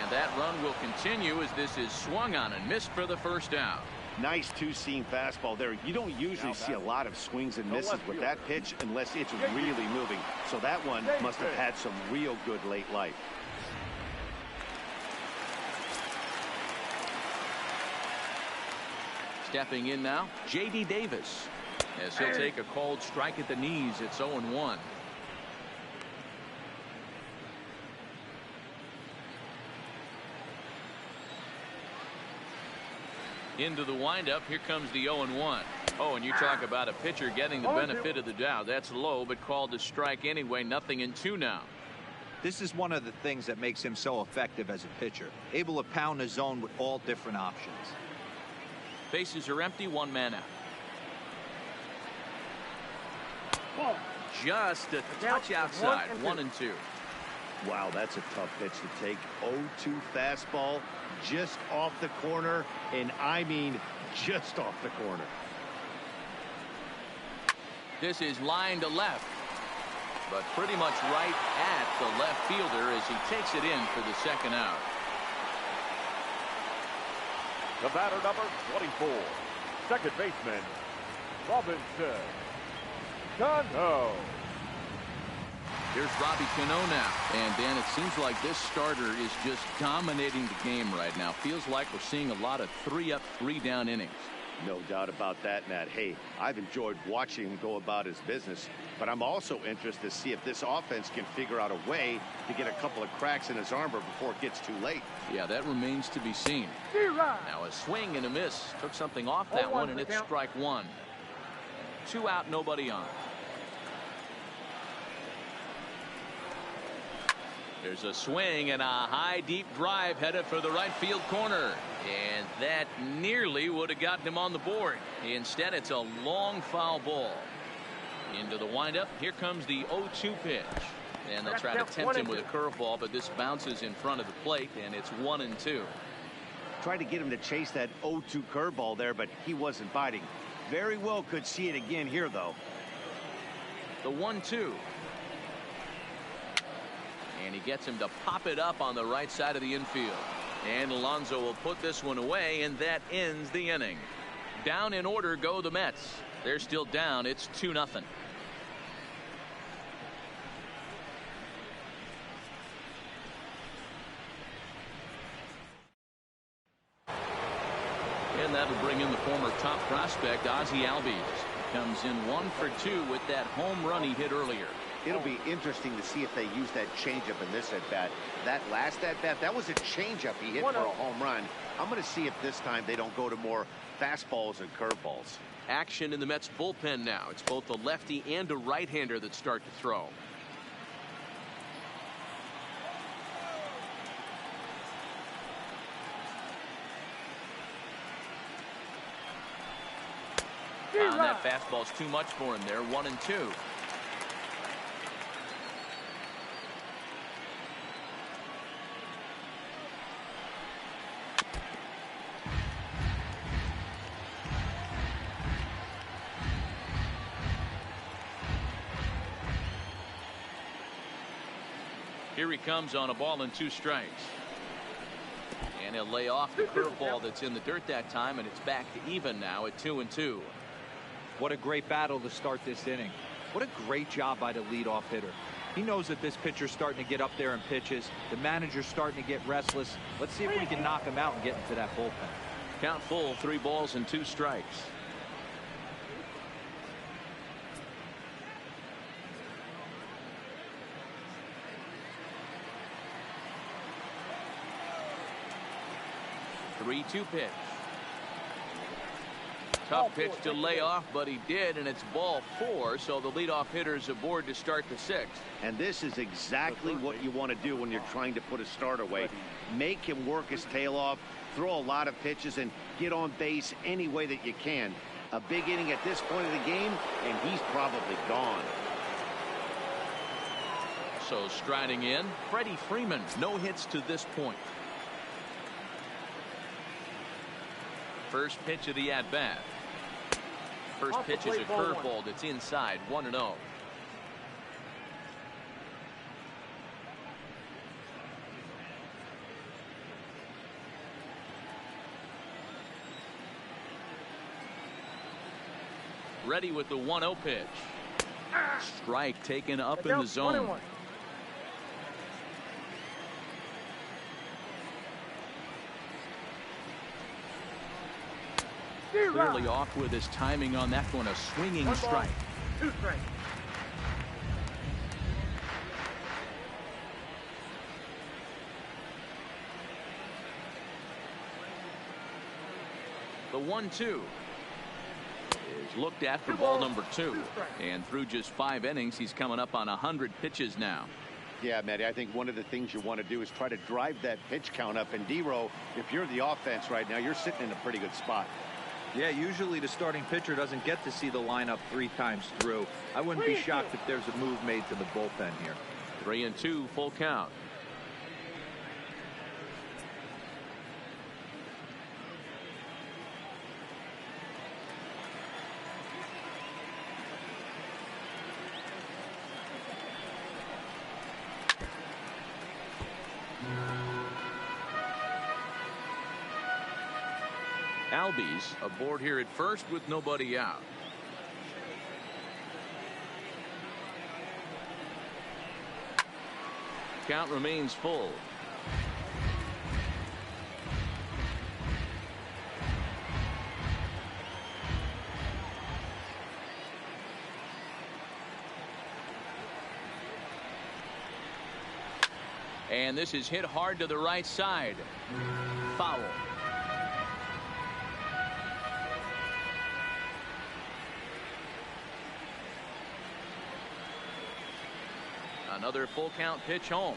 And that run will continue as this is swung on and missed for the first out. Nice two-seam fastball there. You don't usually see a lot of swings and misses with that pitch unless it's really moving. So that one must have had some real good late life. Stepping in now, J.D. Davis. As he'll take a cold strike at the knees. It's 0-1. Into the windup. Here comes the 0-1. Oh, and you talk about a pitcher getting the benefit of the doubt. That's low, but called a strike anyway. 0-2 now. This is one of the things that makes him so effective as a pitcher. Able to pound the zone with all different options. Bases are empty. 1 man out. Just a touch outside. 1-2. Wow, that's a tough pitch to take. 0-2 fastball just off the corner, and I mean just off the corner. This is line to left, but pretty much right at the left fielder as he takes it in for the second out. The batter, number 24, second baseman, Robinson Cano. Here's Robbie Cano now. And, Dan, it seems like this starter is just dominating the game right now. Feels like we're seeing a lot of 3-up, 3-down innings. No doubt about that, Matt. Hey, I've enjoyed watching him go about his business, but I'm also interested to see if this offense can figure out a way to get a couple of cracks in his armor before it gets too late. Yeah, that remains to be seen. Now a swing and a miss. Took something off that one, and it's strike 1. 2 out, nobody on. There's a swing and a high deep drive headed for the right field corner, and that nearly would have gotten him on the board. Instead, it's a long foul ball. Into the windup. Here comes the 0-2 pitch, and they'll try to tempt him with a curveball, but this bounces in front of the plate, and it's 1-2. Tried to get him to chase that 0-2 curveball there, but he wasn't biting. Very well could see it again here, though. The 1-2. And he gets him to pop it up on the right side of the infield. And Alonso will put this one away, and that ends the inning. Down in order go the Mets. They're still down. It's 2-0. And that'll bring in the former top prospect, Ozzie Albies. Comes in 1 for 2 with that home run he hit earlier. It'll be interesting to see if they use that changeup in this at-bat. That last at-bat, that was a changeup he hit for a home run. I'm going to see if this time they don't go to more fastballs and curveballs. Action in the Mets bullpen now. It's both a lefty and a right-hander that start to throw. Found that fastball's too much for him there. 1-2. Here he comes on a ball and 2 strikes. And he'll lay off the curveball that's in the dirt that time, and it's back to even now at 2-2. What a great battle to start this inning. What a great job by the leadoff hitter. He knows that this pitcher's starting to get up there in pitches. The manager's starting to get restless. Let's see if we can knock him out and get into that bullpen. Count full, 3 balls and 2 strikes. Three-two pitch. Tough pitch to lay off, but he did, and it's ball 4, so the leadoff hitter's aboard to start the 6th. And this is exactly what you want to do when you're trying to put a start away. Make him work his tail off, throw a lot of pitches, and get on base any way that you can. A big inning at this point of the game, and he's probably gone. So striding in, Freddie Freeman. No hits to this point. First pitch of the at-bat. First pitch is a curveball that's inside. 1-0. Ready with the 1-0 pitch. Strike taken up in the zone. Clearly off with his timing on that one. A swinging strike. 2 strikes. The 1-2 is looked at for ball number 2. And through just 5 innings, he's coming up on 100 pitches now. Yeah, Matty, I think one of the things you want to do is try to drive that pitch count up. And D-Row, if you're the offense right now, you're sitting in a pretty good spot. Yeah, usually the starting pitcher doesn't get to see the lineup 3 times through. I wouldn't be shocked if there's a move made to the bullpen here. 3-2, full count. Albies aboard here at first with nobody out. Count remains full. And this is hit hard to the right side. Foul. Another full count pitch home.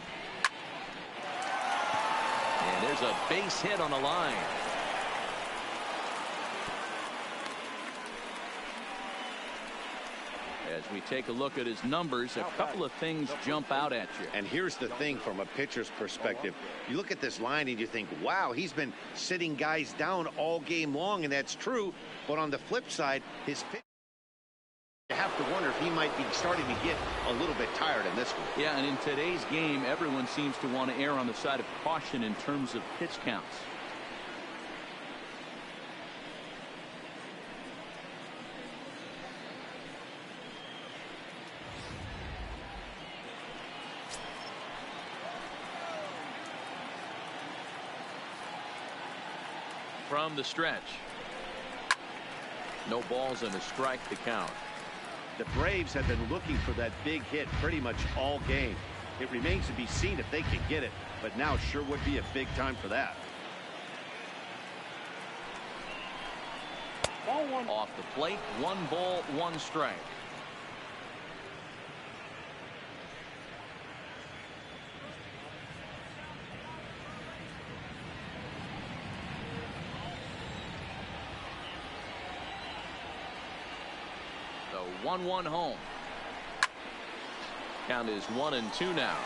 And there's a base hit on the line. As we take a look at his numbers, a couple of things jump out at you. And here's the thing from a pitcher's perspective. You look at this line and you think, wow, he's been sitting guys down all game long, and that's true. But on the flip side, his pitch, you have to wonder if he might be starting to get a little bit tired in this one. Yeah, and in today's game, everyone seems to want to err on the side of caution in terms of pitch counts. From the stretch. No balls and a strike to count. The Braves have been looking for that big hit pretty much all game. It remains to be seen if they can get it, but now sure would be a big time for that. Ball one. Off the plate, 1 ball, 1 strike. The 1-1 home. Count is 1-2 now.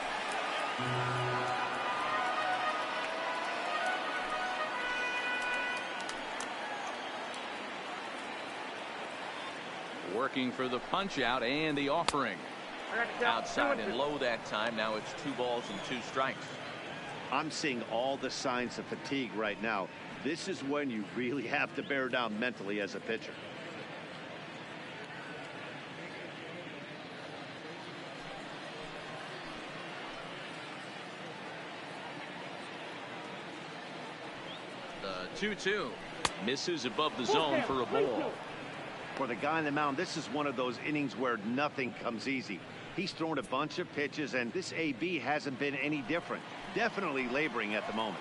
Working for the punch out and the offering. I got the count. Outside 2-2. and low that time. Now it's 2 balls and 2 strikes. I'm seeing all the signs of fatigue right now. This is when you really have to bear down mentally as a pitcher. The 2-2 misses above the zone for a ball. For the guy on the mound, this is one of those innings where nothing comes easy. He's thrown a bunch of pitches, and this AB hasn't been any different. Definitely laboring at the moment.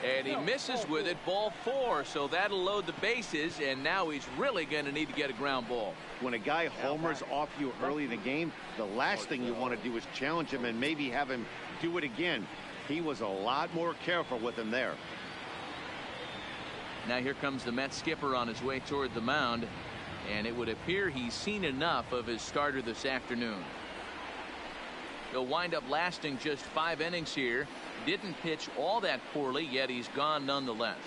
And he misses with it, ball 4, so that'll load the bases, and now he's really going to need to get a ground ball. When a guy homers off you early in the game, the last thing you want to do is challenge him and maybe have him do it again. He was a lot more careful with him there. Now here comes the Mets skipper on his way toward the mound, and it would appear he's seen enough of his starter this afternoon. He'll wind up lasting just 5 innings here. Didn't pitch all that poorly, yet he's gone nonetheless.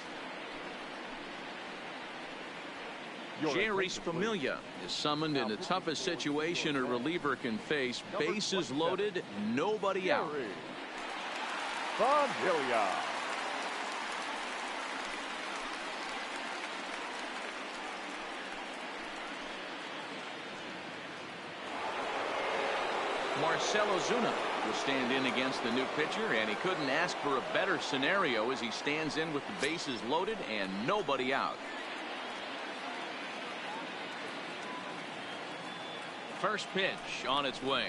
Jerry Familia is summoned in the toughest situation a reliever can face. Bases loaded, nobody out. Familia. Marcell Ozuna will stand in against the new pitcher, and he couldn't ask for a better scenario as he stands in with the bases loaded and nobody out. First pitch on its way.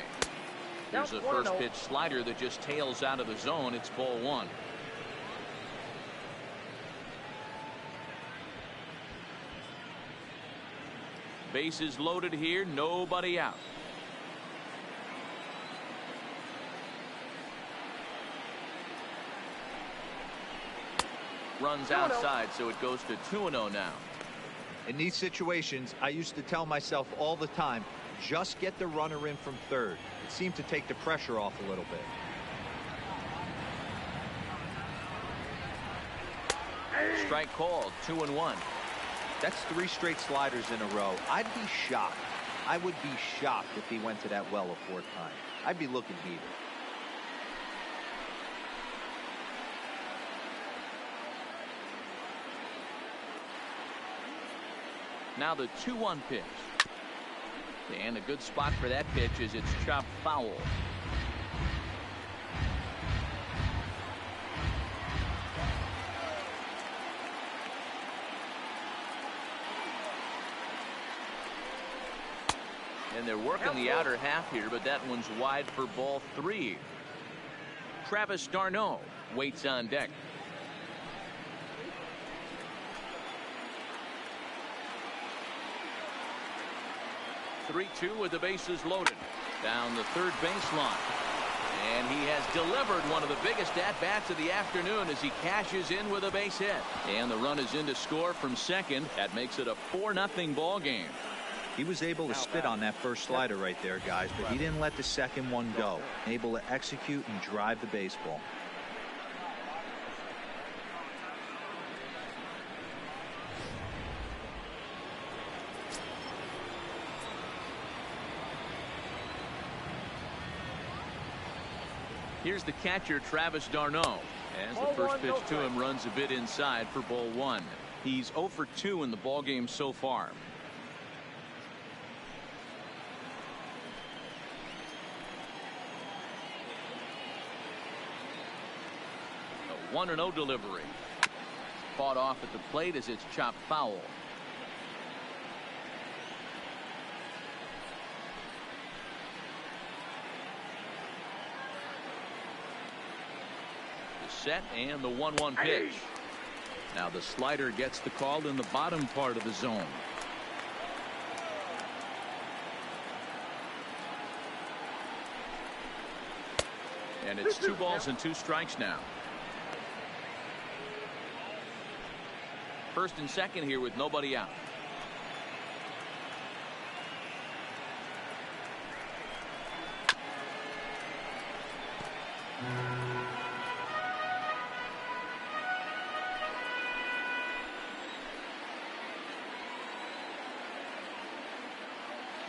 Here's a first pitch slider that just tails out of the zone. It's ball 1. Bases loaded here, nobody out. Runs outside, so it goes to 2-0 now. In these situations, I used to tell myself all the time, just get the runner in from third. It seemed to take the pressure off a little bit. Strike called, 2-1. That's 3 straight sliders in a row. I'd be shocked. I would be shocked if he went to that well a 4th time. I'd be looking heated. Now the 2-1 pitch. And a good spot for that pitch is it's chopped foul. And they're working the outer half here, but that one's wide for ball 3. Travis d'Arnaud waits on deck. with the bases loaded. Down the third baseline. And he has delivered one of the biggest at-bats of the afternoon as he cashes in with a base hit. And the run is in to score from second. That makes it a 4-0 ball game. He was able to spit on that first slider right there, guys, but he didn't let the second one go. Able to execute and drive the baseball. Here's the catcher, Travis d'Arnaud. As the first pitch to him runs a bit inside for ball 1. He's 0 for 2 in the ball game so far. A 1-0 delivery. fought off at the plate as it's chopped foul. The set and the 1-1 pitch. Now the slider gets the call in the bottom part of the zone. And it's 2 balls and 2 strikes now. First and second here with nobody out.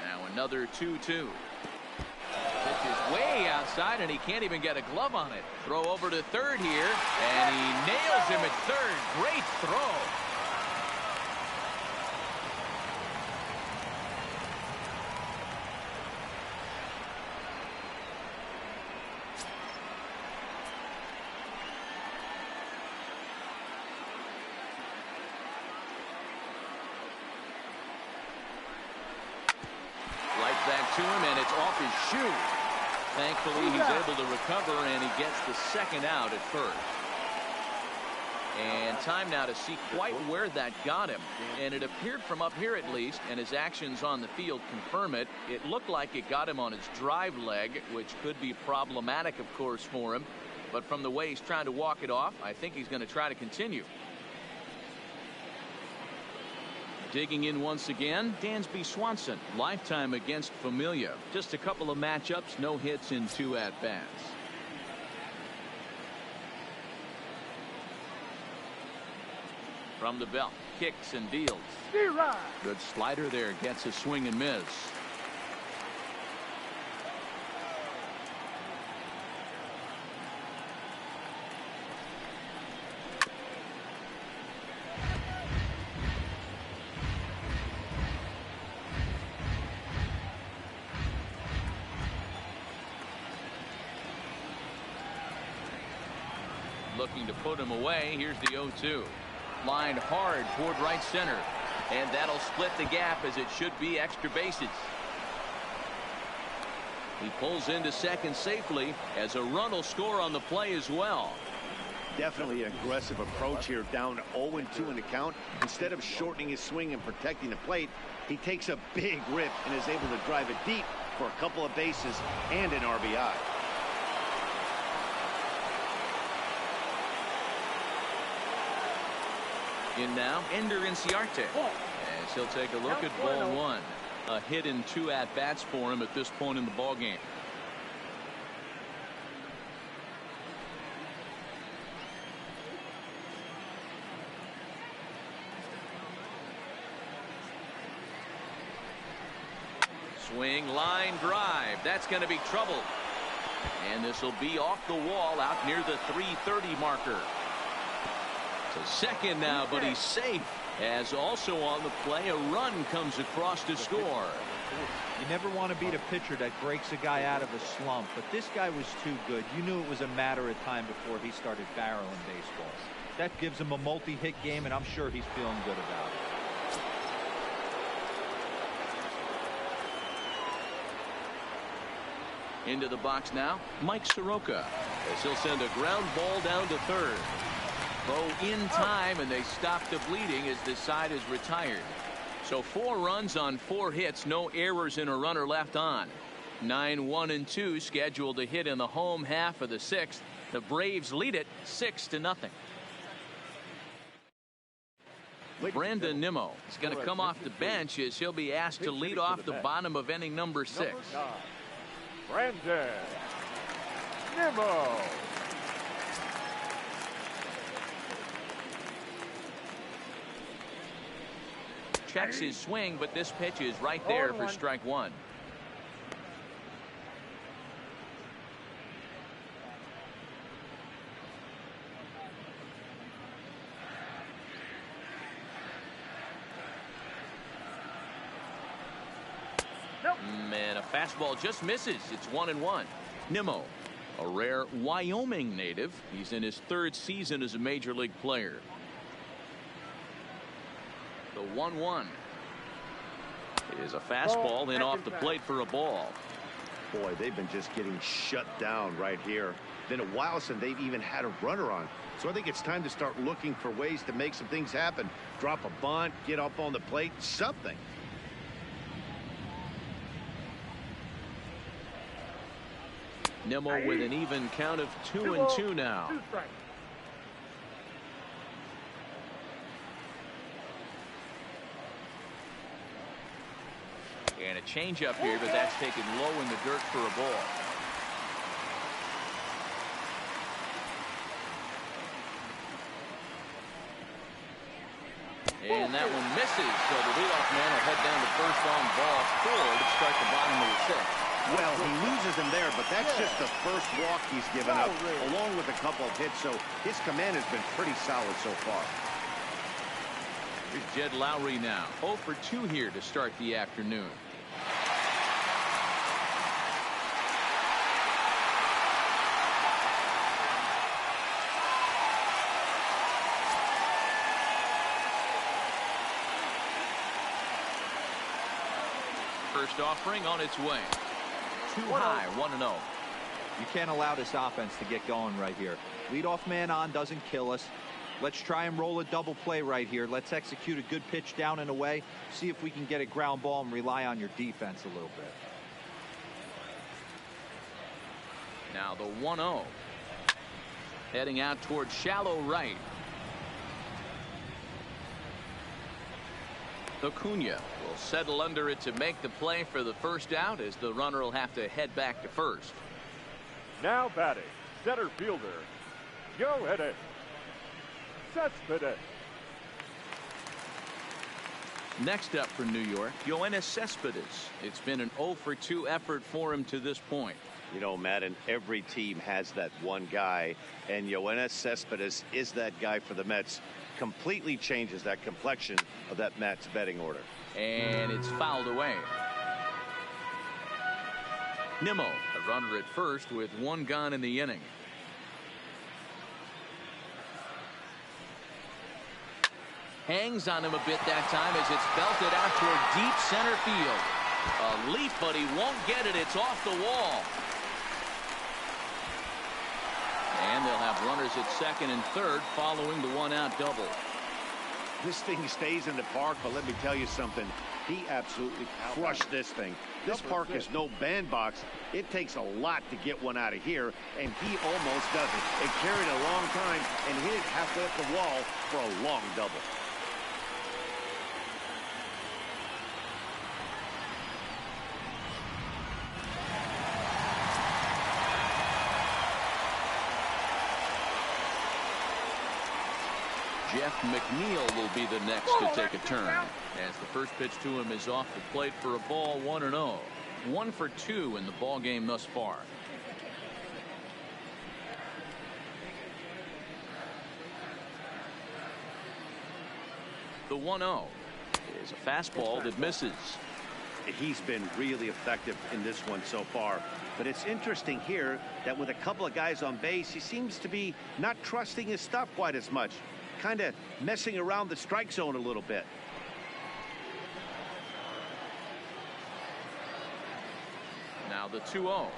Now another 2-2. Pitch is way outside, and he can't even get a glove on it. Throw over to third here, and he nails him at third. Great throw. Right back to him, and it's off his shoe. Thankfully, he's able to recover, and he gets the second out at first. And time now to see quite where that got him. And it appeared from up here at least, and his actions on the field confirm it. It looked like it got him on his drive leg, which could be problematic, of course, for him. But from the way he's trying to walk it off, I think he's going to try to continue. Digging in once again, Dansby Swanson, lifetime against Familia. Just a couple of matchups, no hits in 2 at-bats. From the belt, kicks and deals. Good slider there, gets a swing and miss. Looking to put him away. Here's the 0-2. Lined hard toward right center. And that'll split the gap, as it should be extra bases. He pulls into second safely, as a run will score on the play as well. Definitely an aggressive approach here, down 0-2 in the count. Instead of shortening his swing and protecting the plate, he takes a big rip and is able to drive it deep for a couple of bases and an RBI. In now, Ender Inciarte, as he'll take a look at ball 1. A hit in 2 at-bats for him at this point in the ball game. Swing, line drive. That's going to be trouble. And this will be off the wall out near the 330 marker. To second now, but he's safe, as also on the play a run comes across to score. You never want to beat a pitcher that breaks a guy out of a slump, but this guy was too good. You knew it was a matter of time before he started barreling baseballs. That gives him a multi-hit game, and I'm sure he's feeling good about it. Into the box now, Mike Soroka, as he'll send a ground ball down to third. Throw in time, and they stop the bleeding as the side is retired. So 4 runs on 4 hits, no errors, and a runner left on. 9-1-2 scheduled to hit in the home half of the 6th. The Braves lead it 6-0. Brandon Nimmo is going to come off the bench, as he'll be asked to lead off the bottom of inning number 6. Brandon Nimmo. Checks his swing, but this pitch is right there for strike 1. And a fastball just misses. It's 1-1. Nimmo, a rare Wyoming native. He's in his 3rd season as a major league player. The 1-1 is a fastball in off the plate for a ball. Boy, they've been just getting shut down right here. Been a while since they've even had a runner on. So I think it's time to start looking for ways to make some things happen. Drop a bunt, get up on the plate, something. Nimmo with an even count of 2-2 now. 2 strikes. And a changeup here, but that's taken low in the dirt for a ball. And that one misses, so the leadoff man will head down to first on ball 4 to start the bottom of the 6th. Well, he loses him there, but that's just the first walk he's given up, along with a couple of hits, so his command has been pretty solid so far. Here's Jed Lowry now, 0 for 2 here to start the afternoon. First offering on its way. Too high, 1-0. You can't allow this offense to get going right here. Leadoff man on doesn't kill us. Let's try and roll a double play right here. Let's execute a good pitch down and away. See if we can get a ground ball and rely on your defense a little bit. Now the 1-0. Heading out towards shallow right. Acuna will settle under it to make the play for the first out, as the runner will have to head back to first. Now batting, center fielder, Yoenis Cespedes. Next up for New York, Yoenis Cespedes. It's been an 0 for 2 effort for him to this point. You know, Madden, every team has that one guy, and Yoenis Cespedes is that guy for the Mets. Completely changes that complexion of that Mets betting order. And it's fouled away. Nimmo, a runner at first with 1 gone in the inning. Hangs on him a bit that time as it's belted out toward deep center field. A leap, but he won't get it. It's off the wall. And they'll have runners at second and third following the 1-out double. This thing stays in the park, but let me tell you something. He absolutely crushed this thing. This park is no bandbox. It takes a lot to get one out of here, and he almost does it. It carried a long time and hit it halfway up the wall for a long double. Jeff McNeil will be the next to take a turn, as the first pitch to him is off the plate for a ball. 1-0. 1 for 2 in the ball game thus far. The 1-0 is a fastball that misses. He's been really effective in this one so far. But it's interesting here that with a couple of guys on base, he seems to be not trusting his stuff quite as much. Kind of messing around the strike zone a little bit. Now the 2-0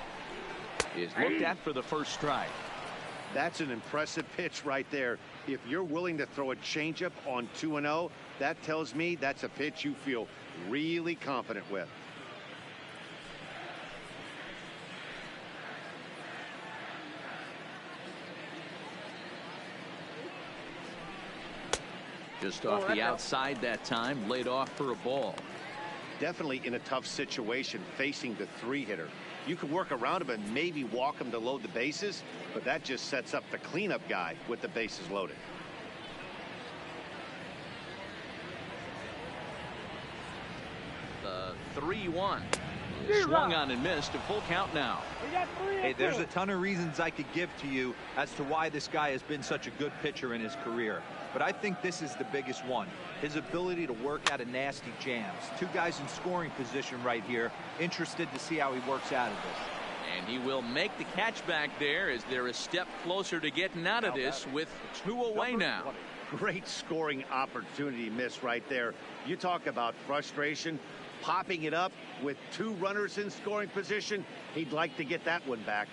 is looked at for the first strike. That's an impressive pitch right there. If you're willing to throw a changeup on 2-0, that tells me that's a pitch you feel really confident with. Just off the outside that time, laid off for a ball. Definitely in a tough situation facing the 3-hitter. You can work around him and maybe walk him to load the bases, but that just sets up the cleanup guy with the bases loaded. The 3-1 swung on and missed. A full count now. Hey, there's a ton of reasons I could give to you as to why this guy has been such a good pitcher in his career. But I think this is the biggest one. His ability to work out of nasty jams. 2 guys in scoring position right here. Interested to see how he works out of this. And he will make the catch back there as they're a step closer to getting out of this with 2 away now. Great scoring opportunity miss right there. You talk about frustration. Popping it up with 2 runners in scoring position. He'd like to get that one back.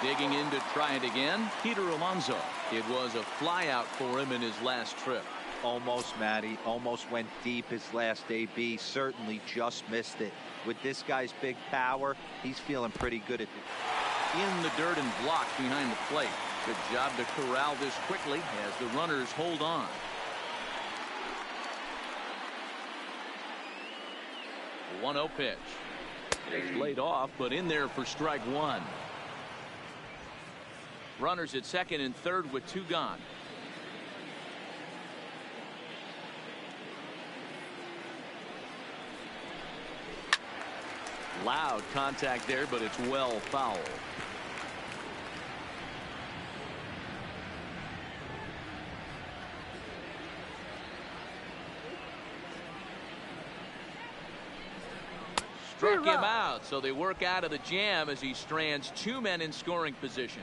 Digging in to try it again, Peter Alonso. It was a fly out for him in his last trip. Almost, Matty. Almost went deep his last AB. Certainly just missed it. With this guy's big power, he's feeling pretty good at it. In the dirt and blocked behind the plate. Good job to corral this quickly as the runners hold on. 1-0 pitch. It's laid off, but in there for strike 1. Runners at second and third with 2 gone. Loud contact there, but it's well foul. Struck him out, so they work out of the jam as he strands 2 men in scoring position.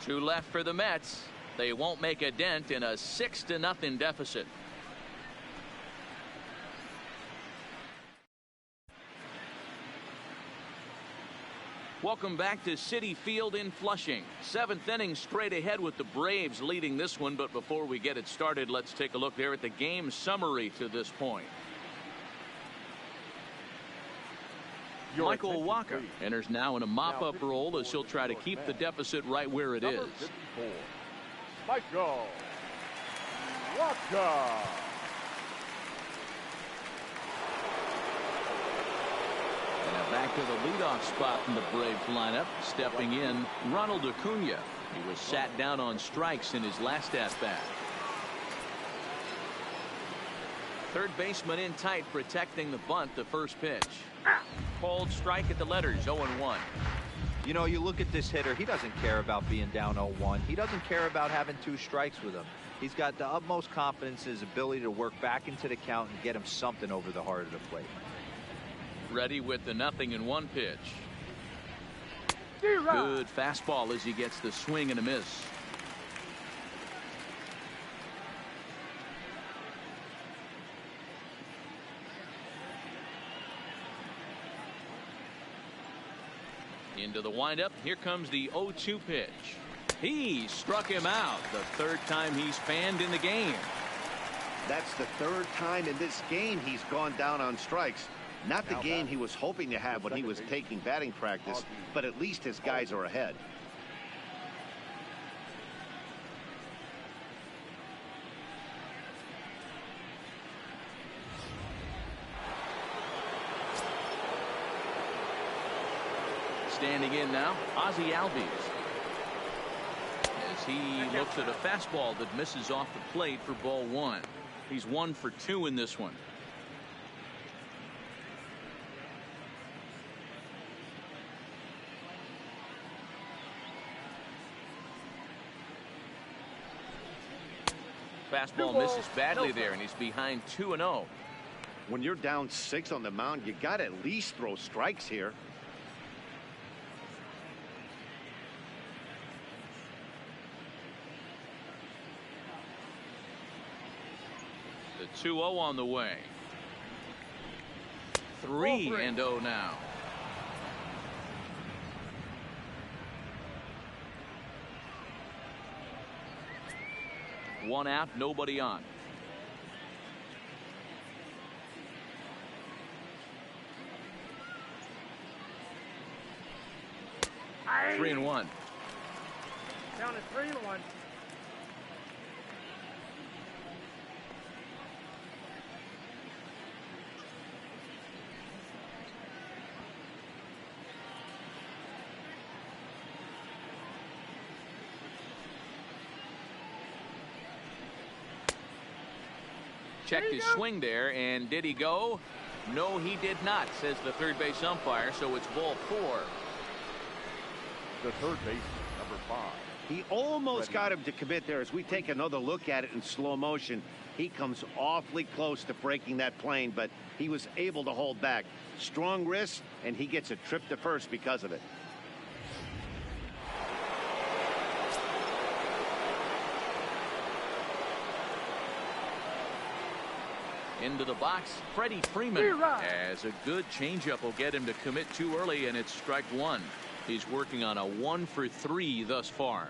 2 left for the Mets. They won't make a dent in a 6-0 deficit. Welcome back to Citi Field in Flushing. 7th inning straight ahead with the Braves leading this one. But before we get it started, let's take a look there at the game summary to this point. Michael Walker enters now in a mop-up role as he'll try to keep the deficit right where it is. Michael Walker. And now back to the leadoff spot in the Braves lineup. Stepping in, Ronald Acuna. He was sat down on strikes in his last at-bat. Third baseman in tight, protecting the bunt. The first pitch. Called strike at the letters. 0-1. You know, you look at this hitter, he doesn't care about being down 0-1. He doesn't care about having 2 strikes with him. He's got the utmost confidence in his ability to work back into the count and get him something over the heart of the plate. Ready with the 0-1 pitch. Good fastball as he gets the swing and a miss. Into the windup. Here comes the 0-2 pitch. He struck him out. The 3rd time he's fanned in the game. That's the 3rd time in this game he's gone down on strikes. Not the game he was hoping to have when he was taking batting practice, but at least his guys are ahead. Standing in now, Ozzie Albies. As he looks at a fastball that misses off the plate for ball 1. He's 1 for 2 in this one. Fastball misses badly there, and he's behind 2-0. When you're down 6 on the mound, you got to at least throw strikes here. The 2-0 on the way. 3-0 now. One out, nobody on. Aye. 3-1. Down to 3-1. Checked his swing there, and did he go? No, he did not, says the third base umpire, so it's ball 4. The third baseman, number 5. He almost got him to commit there. As we take another look at it in slow motion, he comes awfully close to breaking that plane, but he was able to hold back. Strong wrist, and he gets a trip to first because of it. Into the box, Freddie Freeman. As a good changeup will get him to commit too early, and it's strike one. He's working on a 1 for 3 thus far.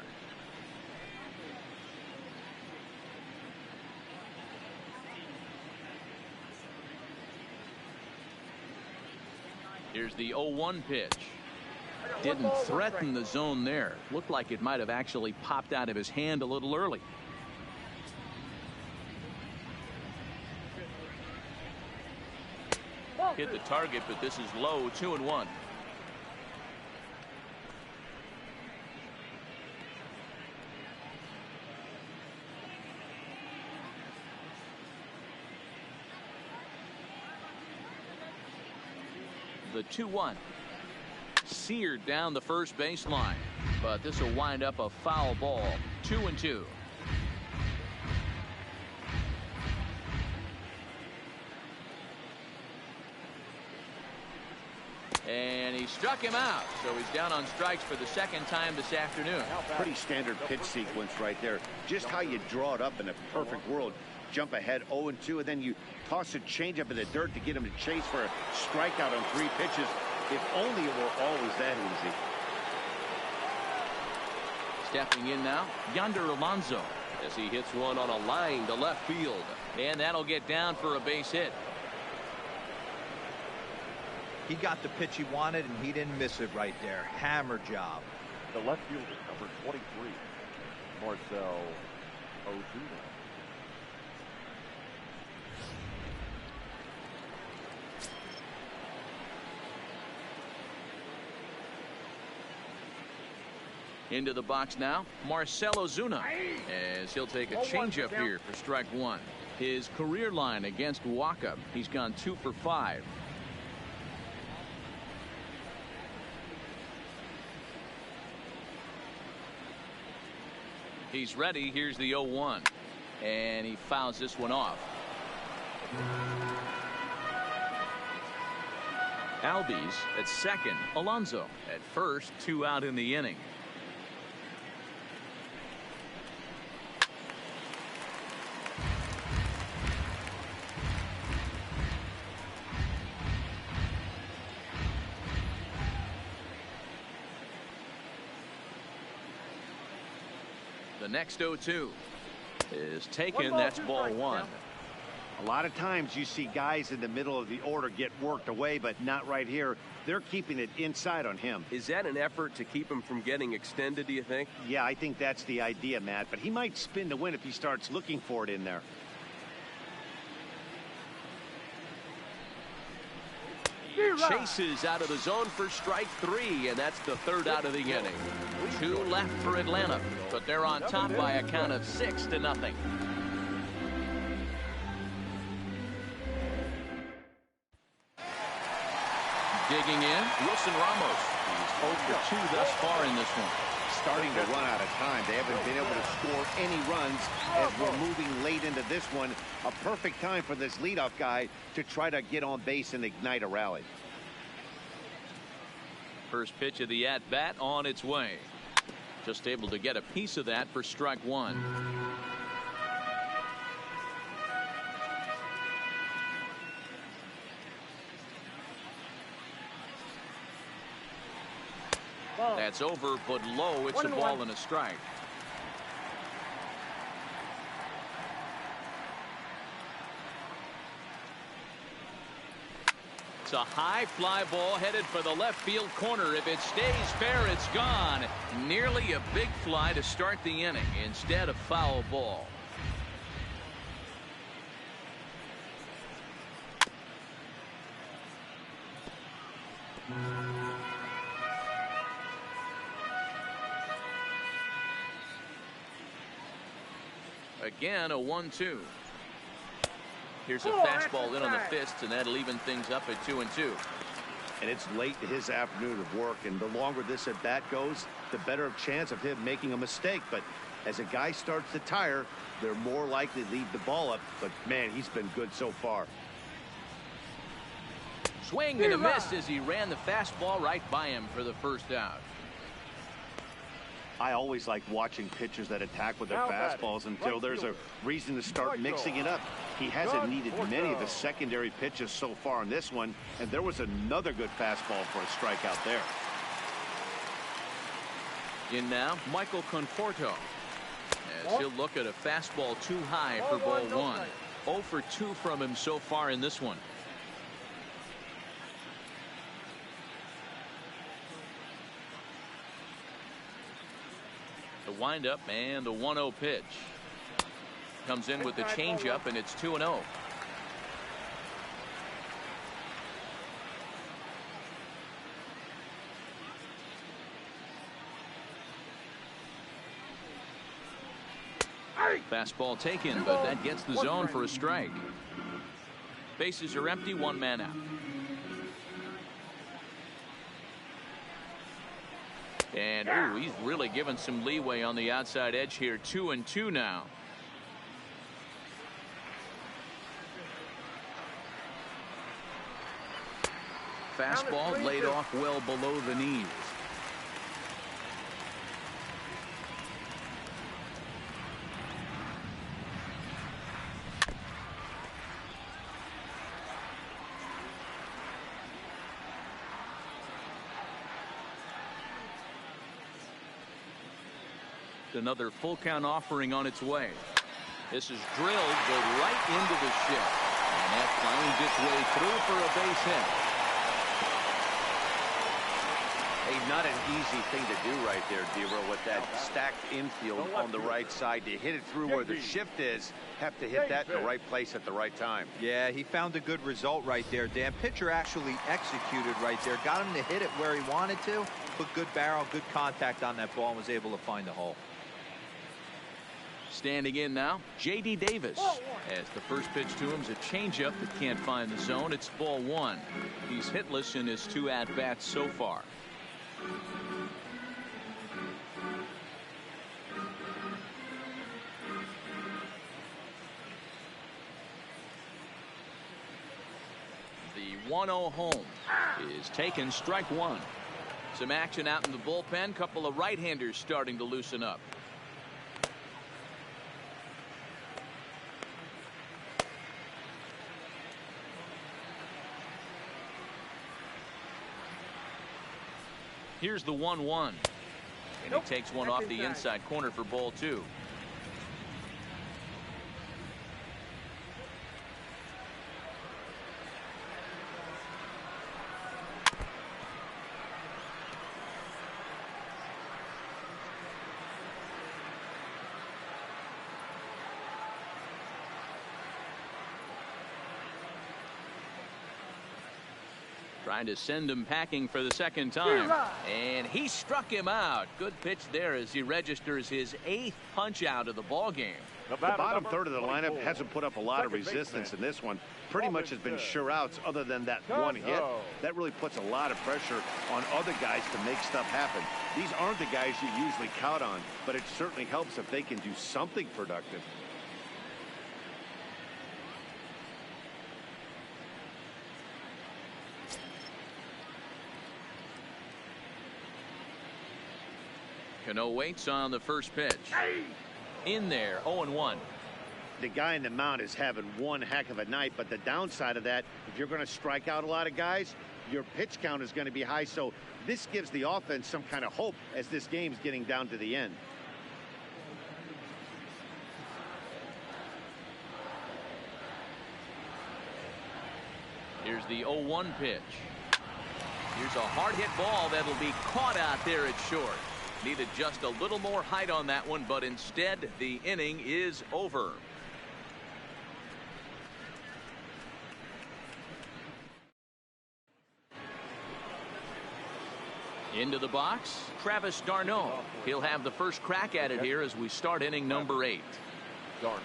Here's the 0-1 pitch. Didn't threaten the zone there. Looked like it might have actually popped out of his hand a little early. Hit the target, but this is low. 2-1. The 2-1. Seared down the first baseline, but this will wind up a foul ball. 2-2. And he struck him out, so he's down on strikes for the second time this afternoon. Pretty standard pitch sequence right there. Just how you draw it up in a perfect world. Jump ahead 0-2, and then you toss a changeup in the dirt to get him to chase for a strikeout on 3 pitches. If only it were always that easy. Stepping in now, Yonder Alonso, as he hits one on a line to left field, and that'll get down for a base hit. He got the pitch he wanted, and he didn't miss it right there. Hammer job. The left fielder, number 23, Marcell Ozuna. Into the box now, Marcell Ozuna, as he'll take a changeup here for strike one. His career line against Waka, he's gone 2 for 5. He's ready. Here's the 0-1, and he fouls this one off. Albies at second, Alonso at first, 2 out in the inning. The next 0-2 is taken. That's ball 1. A lot of times you see guys in the middle of the order get worked away, but not right here. They're keeping it inside on him. Is that an effort to keep him from getting extended, do you think? Yeah, I think that's the idea, Matt, but he might spin to win if he starts looking for it in there. Chases out of the zone for strike 3, and that's the 3rd out of the inning. 2 left for Atlanta, but they're on top by a count of 6-0. Digging in, Wilson Ramos. He's 0 for 2 thus far in this one. Starting to run out of time. They haven't been able to score any runs as we're moving late into this one. A perfect time for this leadoff guy to try to get on base and ignite a rally. First pitch of the at-bat on its way. Just able to get a piece of that for strike 1. That's over, but low. It's a ball and a strike. It's a high fly ball headed for the left field corner. If it stays fair, it's gone. Nearly a big fly to start the inning. Instead, a foul ball. Again, a 1-2. Here's a fastball in on the fists, and that'll even things up at 2-2. And it's late in his afternoon of work, and the longer this at bat goes, the better chance of him making a mistake. But as a guy starts to tire, they're more likely to leave the ball up. But man, he's been good so far. Swing and a miss as he ran the fastball right by him for the first out. I always like watching pitchers that attack with their fastballs until there's a reason to start mixing it up. He hasn't needed many of the secondary pitches so far in this one, and there was another good fastball for a strikeout there. In now, Michael Conforto, as he'll look at a fastball too high for ball one. 0 for 2 from him so far in this one. The windup and the 1-0 pitch. Comes in with the changeup, and it's 2-0. Fastball taken, but that gets the zone for a strike. Bases are empty, 1 man out. And ooh, he's really given some leeway on the outside edge here. 2-2 now. Fastball laid off well below the knees. Another full count offering on its way. This is drilled, but right into the shift. And that finds its way through for a base hit. Hey, not an easy thing to do right there, D-Roll, with that stacked infield on the right side. To hit it through where the shift is, have to hit that in the right place at the right time. Yeah, he found a good result right there, Dan. Pitcher actually executed right there. Got him to hit it where he wanted to. Put good barrel, good contact on that ball, and was able to find the hole. Standing in now, J.D. Davis. As the first pitch to him is a changeup that can't find the zone. It's ball 1. He's hitless in his 2 at-bats so far. The 1-0 home is taken, strike 1. Some action out in the bullpen. Couple of right-handers starting to loosen up. Here's the 1-1. And he takes one off the inside corner for ball 2. Trying to send him packing for the second time. And he struck him out. Good pitch there as he registers his 8th punch out of the ball game. The bottom third of the lineup hasn't put up a lot of resistance in this one. Pretty much has been sure outs other than that one hit. That really puts a lot of pressure on other guys to make stuff happen. These aren't the guys you usually count on, but it certainly helps if they can do something productive. Cano waits on the first pitch. In there, 0-1. The guy in the mound is having one heck of a night, but the downside of that, if you're going to strike out a lot of guys, your pitch count is going to be high. So this gives the offense some kind of hope as this game's getting down to the end. Here's the 0-1 pitch. Here's a hard hit ball that'll be caught out there at short. Needed just a little more height on that one, but instead the inning is over. Into the box, Travis d'Arnaud. He'll have the first crack at it here as we start inning number 8. d'Arnaud.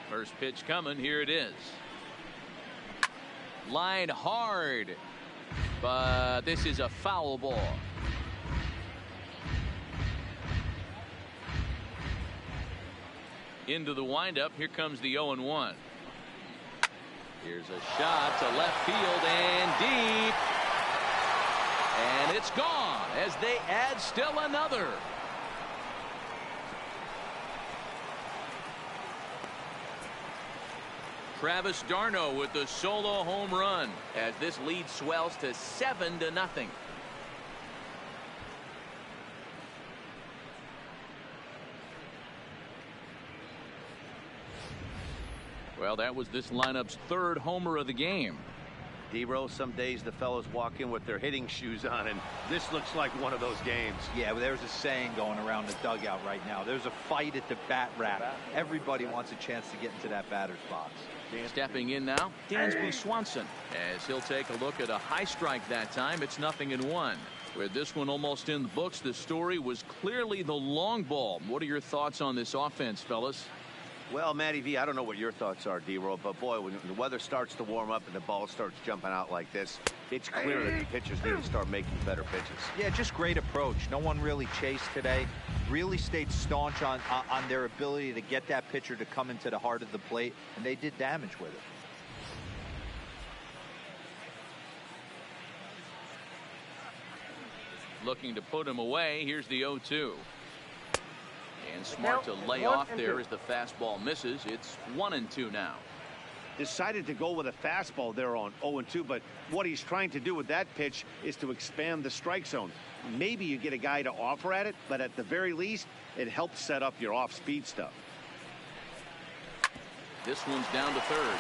First pitch coming. Here it is. Line hard, but this is a foul ball. Into the windup. Here comes the 0-1. Here's a shot to left field and deep. And it's gone as they add still another. Travis d'Arnaud with the solo home run as this lead swells to 7-0. Well, that was this lineup's third homer of the game. D-Rose, some days the fellows walk in with their hitting shoes on, and this looks like one of those games. Yeah, well, there's a saying going around the dugout right now. There's a fight at the bat rack. Everybody wants a chance to get into that batter's box. Stepping in now, Dansby Swanson, as he'll take a look at a high strike that time. It's 0-1. With this one almost in the books, the story was clearly the long ball. What are your thoughts on this offense, fellas? Well, Matty V, I don't know what your thoughts are, D-Roll, but boy, when the weather starts to warm up and the ball starts jumping out like this, it's clear that the pitchers need to start making better pitches. Yeah, just great approach. No one really chased today. Really stayed staunch on their ability to get that pitcher to come into the heart of the plate, and they did damage with it. Looking to put him away. Here's the 0-2. And smart to lay off there as the fastball misses. It's 1-2 now. Decided to go with a fastball there on 0-2, but what he's trying to do with that pitch is to expand the strike zone. Maybe you get a guy to offer at it, but at the very least, it helps set up your off-speed stuff. This one's down to third.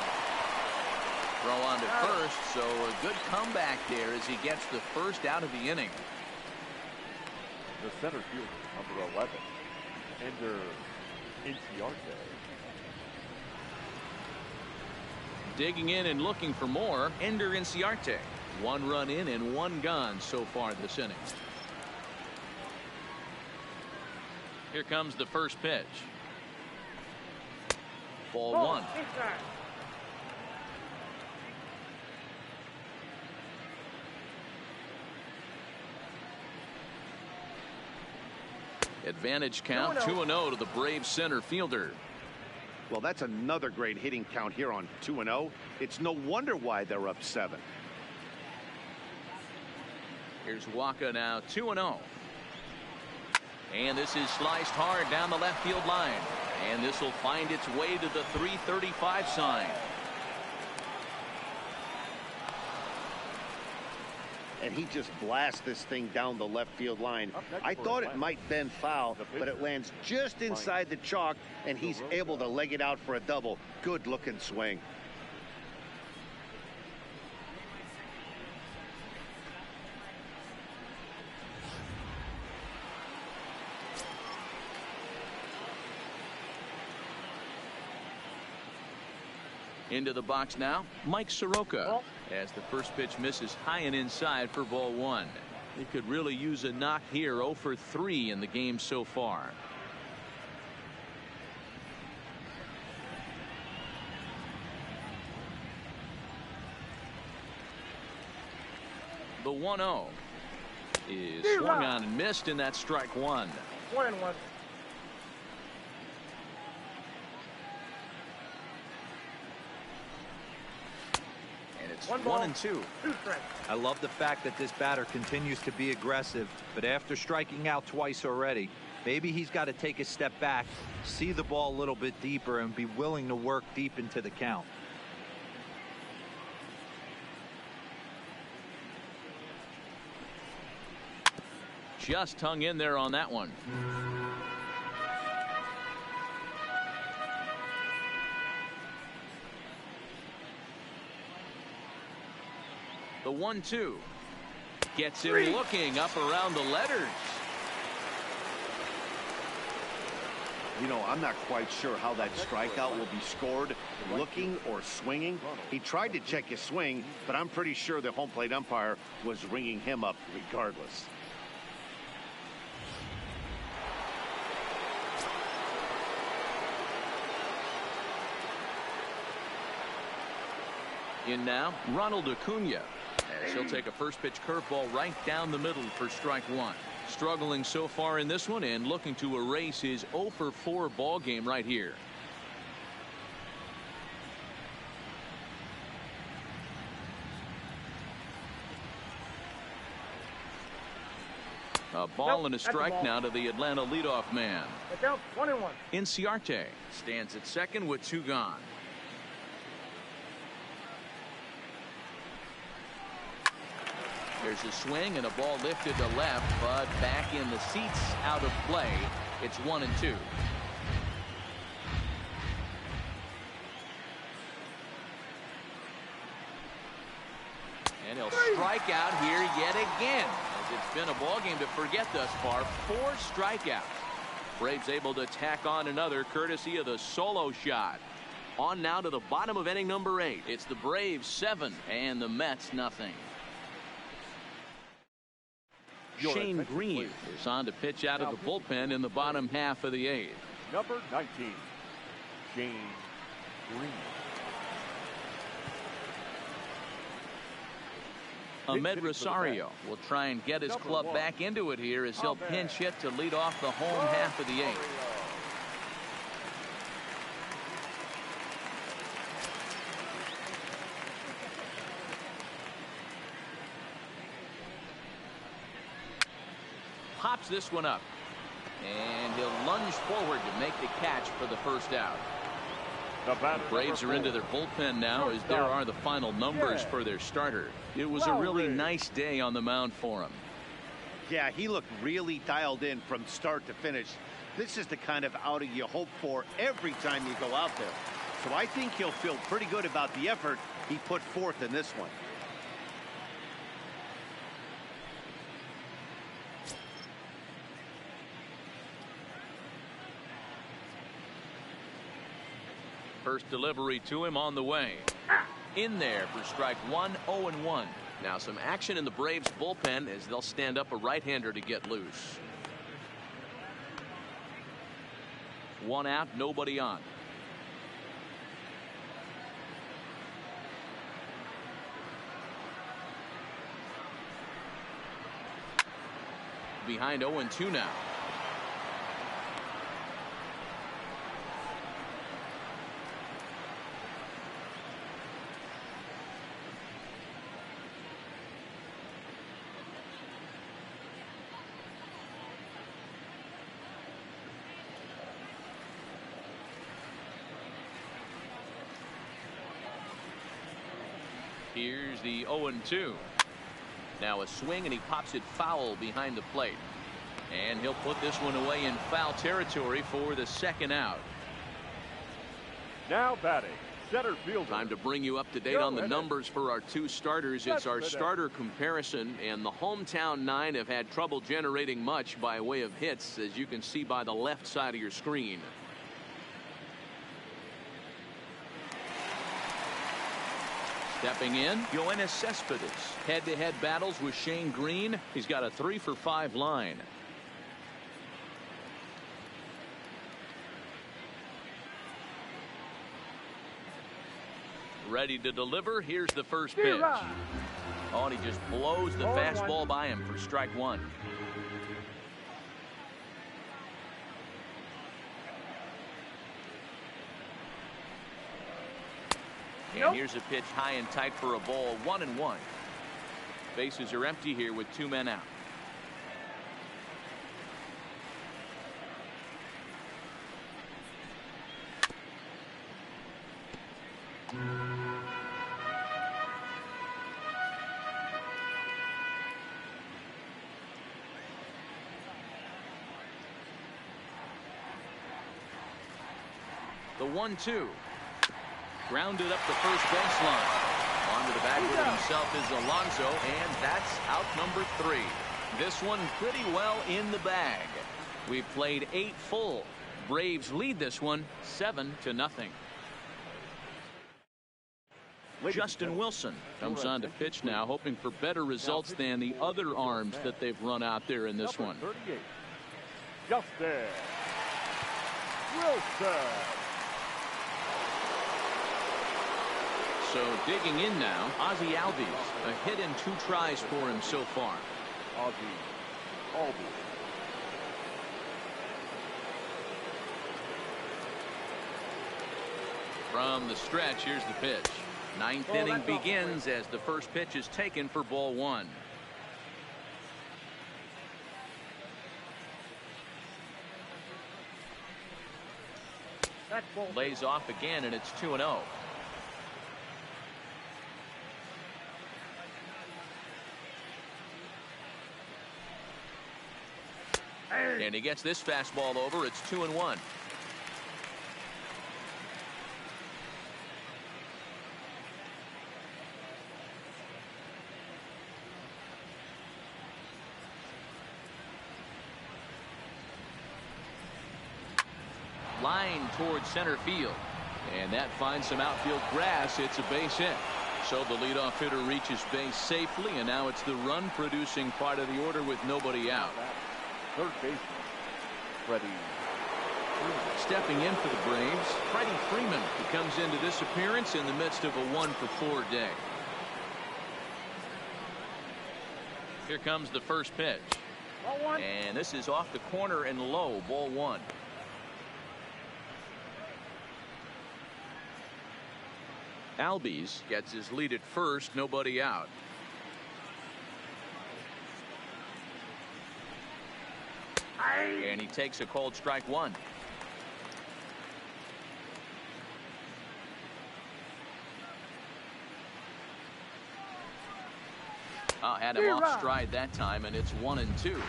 Throw on to first, so a good comeback there as he gets the first out of the inning. The center fielder, number 11, Ender Inciarte. Digging in and looking for more, Ender Inciarte. 1 run in and 1 gone so far this inning. Here comes the first pitch. Ball 1. Advantage count 2-0 to the Braves center fielder. Well, that's another great hitting count here on 2-0. It's no wonder why they're up 7. Here's Waka now 2-0. And this is sliced hard down the left field line. And this will find its way to the 335 sign. And he just blasts this thing down the left field line. I thought it might bend foul, but it lands just inside the chalk, and he's able to leg it out for a double. Good looking swing. Into the box now, Mike Soroka, as the first pitch misses high and inside for ball 1. He could really use a knock here. 0 for 3 in the game so far. The 1-0 is swung on and missed, and that's strike 1. 1-1. It's 1-2. I love the fact that this batter continues to be aggressive, but after striking out twice already, maybe he's got to take a step back, see the ball a little bit deeper, and be willing to work deep into the count. Just hung in there on that one. The 1-2 gets him looking up around the letters. You know, I'm not quite sure how that strikeout will be scored, looking or swinging. He tried to check his swing, but I'm pretty sure the home plate umpire was ringing him up regardless. In now, Ronald Acuna, as he'll take a first pitch curveball right down the middle for strike 1. Struggling so far in this one and looking to erase his 0 for 4 ball game right here. A ball and a strike now to the Atlanta leadoff man. Get down, 1-1. Inciarte stands at second with 2 gone. There's a swing and a ball lifted to left, but back in the seats, out of play. It's 1-2. And he'll strike out here yet again, as it's been a ball game to forget thus far. 4 strikeouts. Braves able to tack on another courtesy of the solo shot. On now to the bottom of inning number 8. It's the Braves 7 and the Mets nothing. Shane Green is on to pitch out of the bullpen in the bottom half of the 8th. Number 19, Shane Green. Ahmed Rosario will try and get his club back into it here as he'll pinch hit to lead off the home half of the 8th. Pops this one up, and he'll lunge forward to make the catch for the first out. The Braves are into their bullpen now, as there are the final numbers for their starter. It was a really nice day on the mound for him. Yeah, he looked really dialed in from start to finish. This is the kind of outing you hope for every time you go out there. So I think he'll feel pretty good about the effort he put forth in this one. First delivery to him on the way. In there for strike 1, 0-1. Now some action in the Braves bullpen as they'll stand up a right-hander to get loose. 1 out, nobody on. Behind 0-2 now. Here's the 0-2. Now a swing, and he pops it foul behind the plate. And he'll put this one away in foul territory for the second out. Now batting, center fielder. Time to bring you up to date on the numbers for our 2 starters. It's our starter comparison, and the hometown 9 have had trouble generating much by way of hits, as you can see by the left side of your screen. Stepping in, Yoenis Cespedes. Head-to-head battles with Shane Green. He's got a 3-for-5 line. Ready to deliver. Here's the first pitch. Oh, and he just blows the fastball by him for strike 1. And here's a pitch high and tight for a ball. 1-1. Bases are empty here with 2 men out. The 1-2. Grounded up the first baseline. Onto the backboard himself is Alonso, and that's out number 3. This one pretty well in the bag. We've played 8 full. Braves lead this one 7-0. Justin Wilson comes on to pitch now, hoping for better results than the other arms that they've run out there in this one. 38. Justin Wilson. So digging in now, Ozzie Albies. A hit and 2 tries for him so far. Ozzie Albies. From the stretch, here's the pitch. 9th inning begins as the first pitch is taken for ball 1. That's bullshit. Lays off again, and it's 2-0. And he gets this fastball over. It's 2-1. Line towards center field, and that finds some outfield grass. It's a base hit. So the leadoff hitter reaches base safely, and now it's the run producing part of the order with nobody out. Third baseman, Freddie. Stepping in for the Braves, Freddie Freeman, who comes into this appearance in the midst of a 1-for-4 day. Here comes the first pitch, Ball one. and this is off the corner and low. Ball 1. Albies gets his lead at first, nobody out. And he takes a called strike 1. Had him off stride that time, and it's 1-2.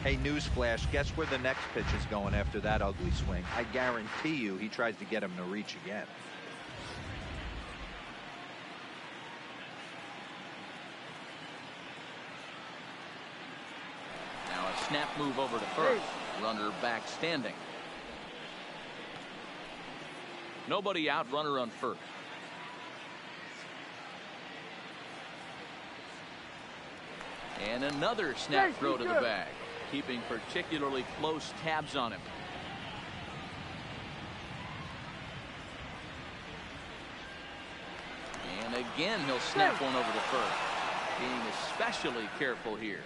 Hey, newsflash, guess where the next pitch is going after that ugly swing? I guarantee you he tries to get him to reach again. Now a snap move over to first. Runner back standing. Nobody out, runner on first. And another snap throw to the bag, keeping particularly close tabs on him. And again, he'll snap one over to first, being especially careful here.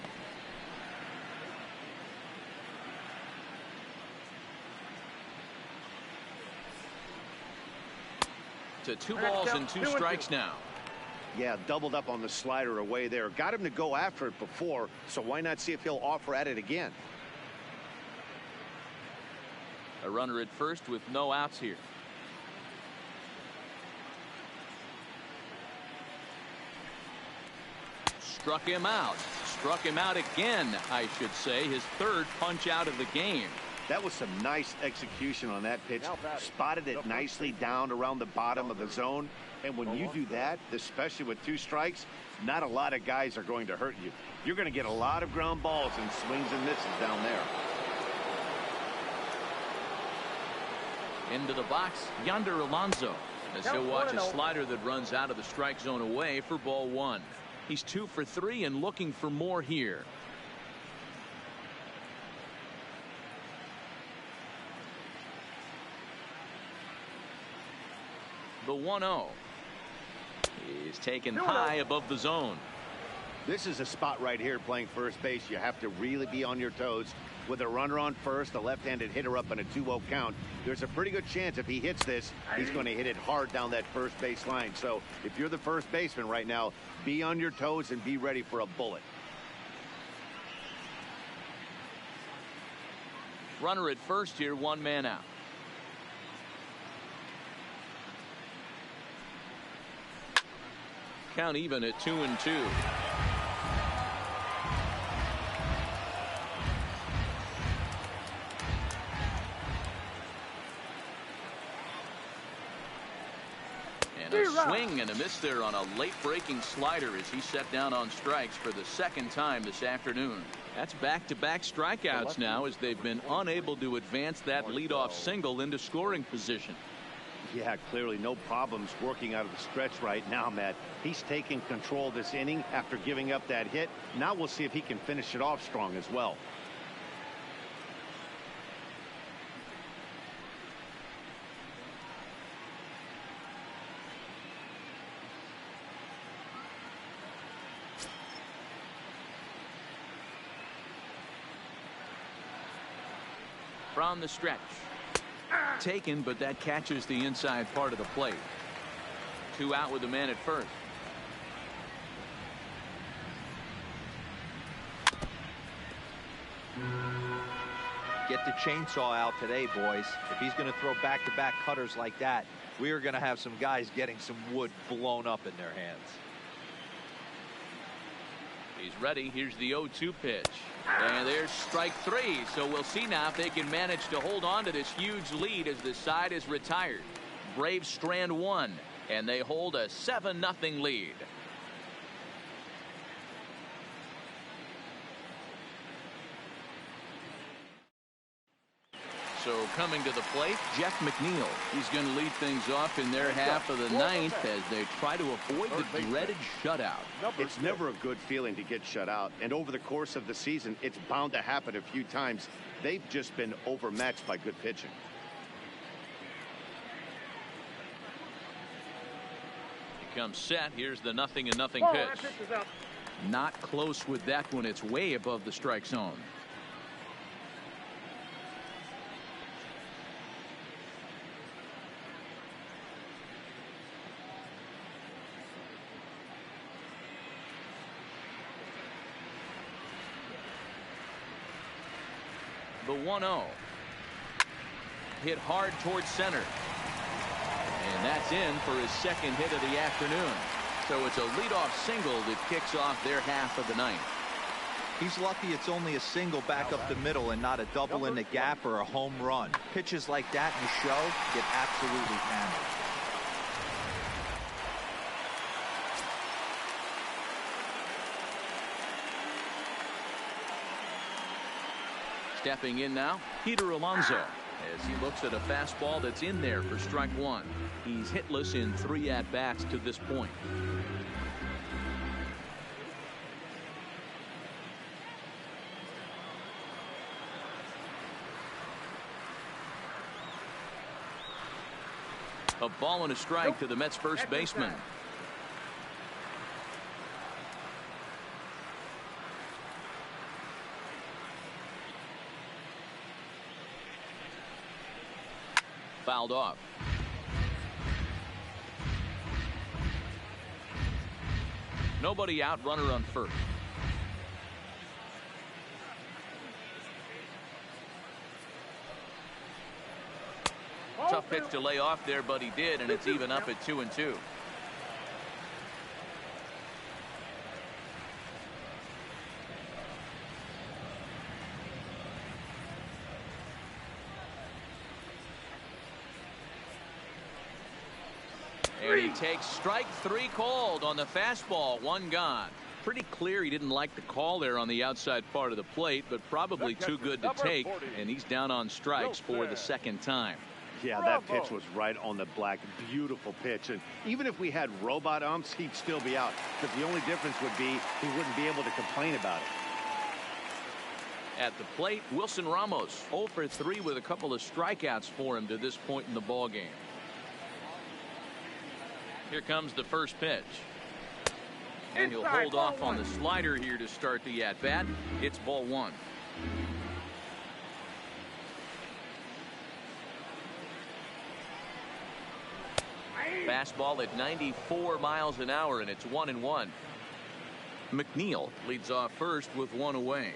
To 2 balls and 2 strikes now. Yeah, doubled up on the slider away there. Got him to go after it before, so why not see if he'll offer at it again? A runner at first with no outs here. Struck him out. Struck him out again, I should say. His third punch out of the game. That was some nice execution on that pitch. Spotted it nicely down around the bottom of the zone. And when you do that, especially with 2 strikes, not a lot of guys are going to hurt you. You're going to get a lot of ground balls and swings and misses down there. Into the box, Yonder Alonso, as he'll watch a slider that runs out of the strike zone away for ball 1. He's 2 for 3 and looking for more here. The 1-0 is taken high above the zone. This is a spot right here playing first base. You have to really be on your toes. With a runner on first, a left-handed hitter up in a 2-0 count, there's a pretty good chance if he hits this, he's going to hit it hard down that first base line. So if you're the first baseman right now, be on your toes and be ready for a bullet. Runner at first here, 1 man out. Count even at 2-2. And a swing and a miss there on a late breaking slider as he set down on strikes for the 2nd time this afternoon. That's back-to-back strikeouts now as they've been unable to advance that leadoff single into scoring position. Yeah, clearly no problems working out of the stretch right now, Matt. He's taking control of this inning after giving up that hit. Now we'll see if he can finish it off strong as well. From the stretch. Taken, but that catches the inside part of the plate. 2 out with the man at first. Get the chainsaw out today, boys. If he's going to throw back-to-back cutters like that, we are going to have some guys getting some wood blown up in their hands. He's ready. Here's the 0-2 pitch. And there's strike three. So we'll see now if they can manage to hold on to this huge lead as the side is retired. Braves strand one, and they hold a 7-0 lead. So coming to the plate, Jeff McNeil. He's going to lead things off in their half of the ninth as they try to avoid the dreaded shutout. It's never a good feeling to get shut out, and over the course of the season, it's bound to happen a few times. They've just been overmatched by good pitching. He comes set. Here's the 0-0 pitch. Not close with that one. It's way above the strike zone. The 1-0 hit hard towards center, and that's in for his second hit of the afternoon. So it's a leadoff single that kicks off their half of the ninth. He's lucky it's only a single back up the middle and not a double in the gap or a home run. Pitches like that in the show get absolutely hammered. Stepping in now, Peter Alonso, as he looks at a fastball that's in there for strike one. He's hitless in 3 at-bats to this point. A ball and a strike to the Mets first baseman. Fouled off. Nobody out, runner on first. Tough pitch to lay off there, but he did, and it's even up at 2-2. And he takes strike three called on the fastball. One gone. Pretty clear he didn't like the call there on the outside part of the plate, but probably too good to take, and he's down on strikes for the second time. Yeah, that pitch was right on the black. Beautiful pitch. And even if we had robot umps, he'd still be out. But the only difference would be he wouldn't be able to complain about it. At the plate, Wilson Ramos 0 for 3 with a couple of strikeouts for him to this point in the ball game. Here comes the first pitch. And he'll hold off on the slider here to start the at-bat. It's ball one. Fastball at 94 miles an hour, and it's 1-1. McNeil leads off first with one away.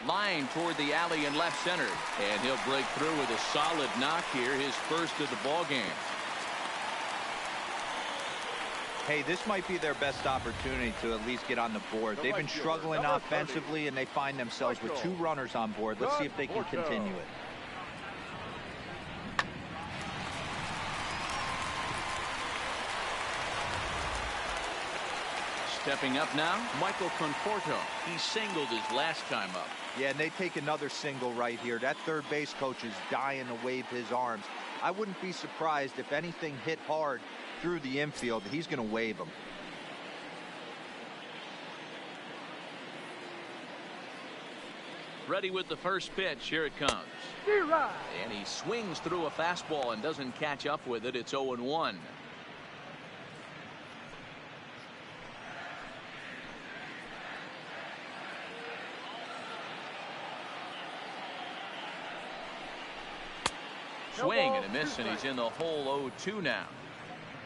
Line toward the alley in left center, and he'll break through with a solid knock here, his first of the ball game. Hey, this might be their best opportunity to at least get on the board. They've been struggling offensively, and they find themselves with 2 runners on board. Let's see if they can continue it. Stepping up now, Michael Conforto. He singled his last time up. Yeah, and they take another single right here. That third base coach is dying to wave his arms. I wouldn't be surprised if anything hit hard through the infield. He's going to wave them. Ready with the first pitch. Here it comes. And he swings through a fastball and doesn't catch up with it. It's 0-1. Swing and a miss, and he's in the hole 0-2 now.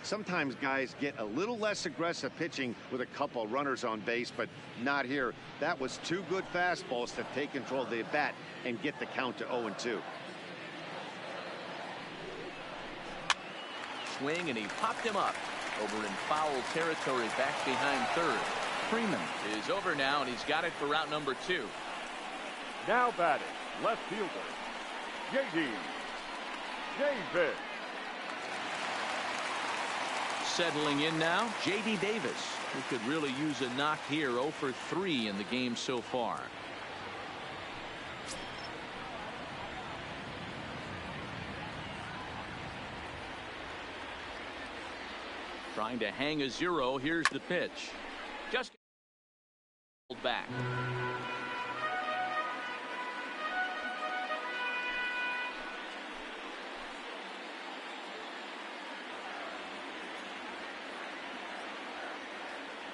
Sometimes guys get a little less aggressive pitching with a couple runners on base, but not here. That was 2 good fastballs to take control of the bat and get the count to 0-2. Swing, and he popped him up over in foul territory back behind third. Freeman is over now, and he's got it for route number 2. Now batting, left fielder, J.D. Davis. Settling in now, J.D. Davis, who could really use a knock here. 0 for 3 in the game so far. Trying to hang a 0. Here's the pitch. Just back.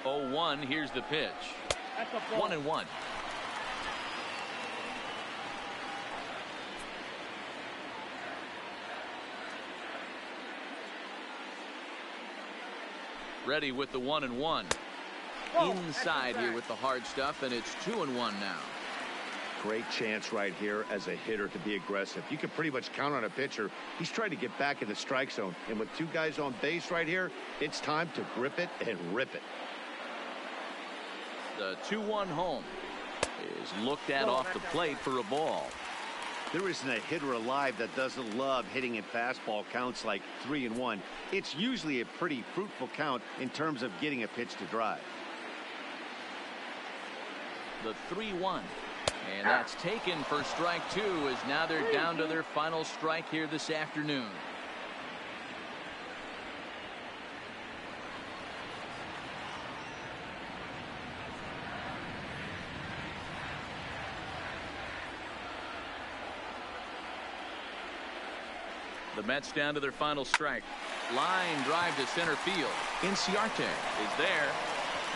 Oh, 1. Here's the pitch. 1-1. Ready with the 1-1. Inside here with the hard stuff, and it's 2-1 now. Great chance right here as a hitter to be aggressive. You can pretty much count on a pitcher. He's trying to get back in the strike zone, and with 2 guys on base right here, it's time to grip it and rip it. The 2-1 home is looked at off the plate for a ball. There isn't a hitter alive that doesn't love hitting in fastball counts like 3-1. It's usually a pretty fruitful count in terms of getting a pitch to drive. The 3-1. And that's taken for strike 2, as now they're down to their final strike here this afternoon. The Mets down to their final strike. Line drive to center field. Inciarte is there.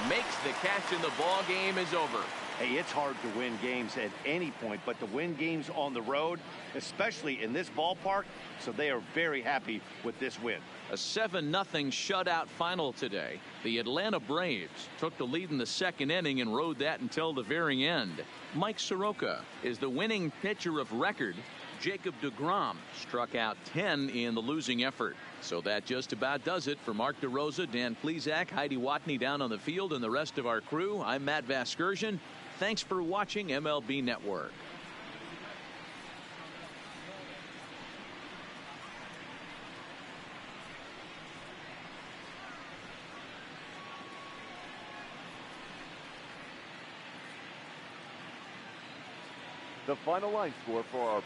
Makes the catch, and the ball game is over. Hey, it's hard to win games at any point, but to win games on the road, especially in this ballpark, so they are very happy with this win. A 7-0 shutout final today. The Atlanta Braves took the lead in the 2nd inning and rode that until the very end. Mike Soroka is the winning pitcher of record. Jacob deGrom struck out 10 in the losing effort. So that just about does it. For Mark DeRosa, Dan Plesac, Heidi Watney down on the field, and the rest of our crew, I'm Matt Vasgersian. Thanks for watching MLB Network. The final line score for our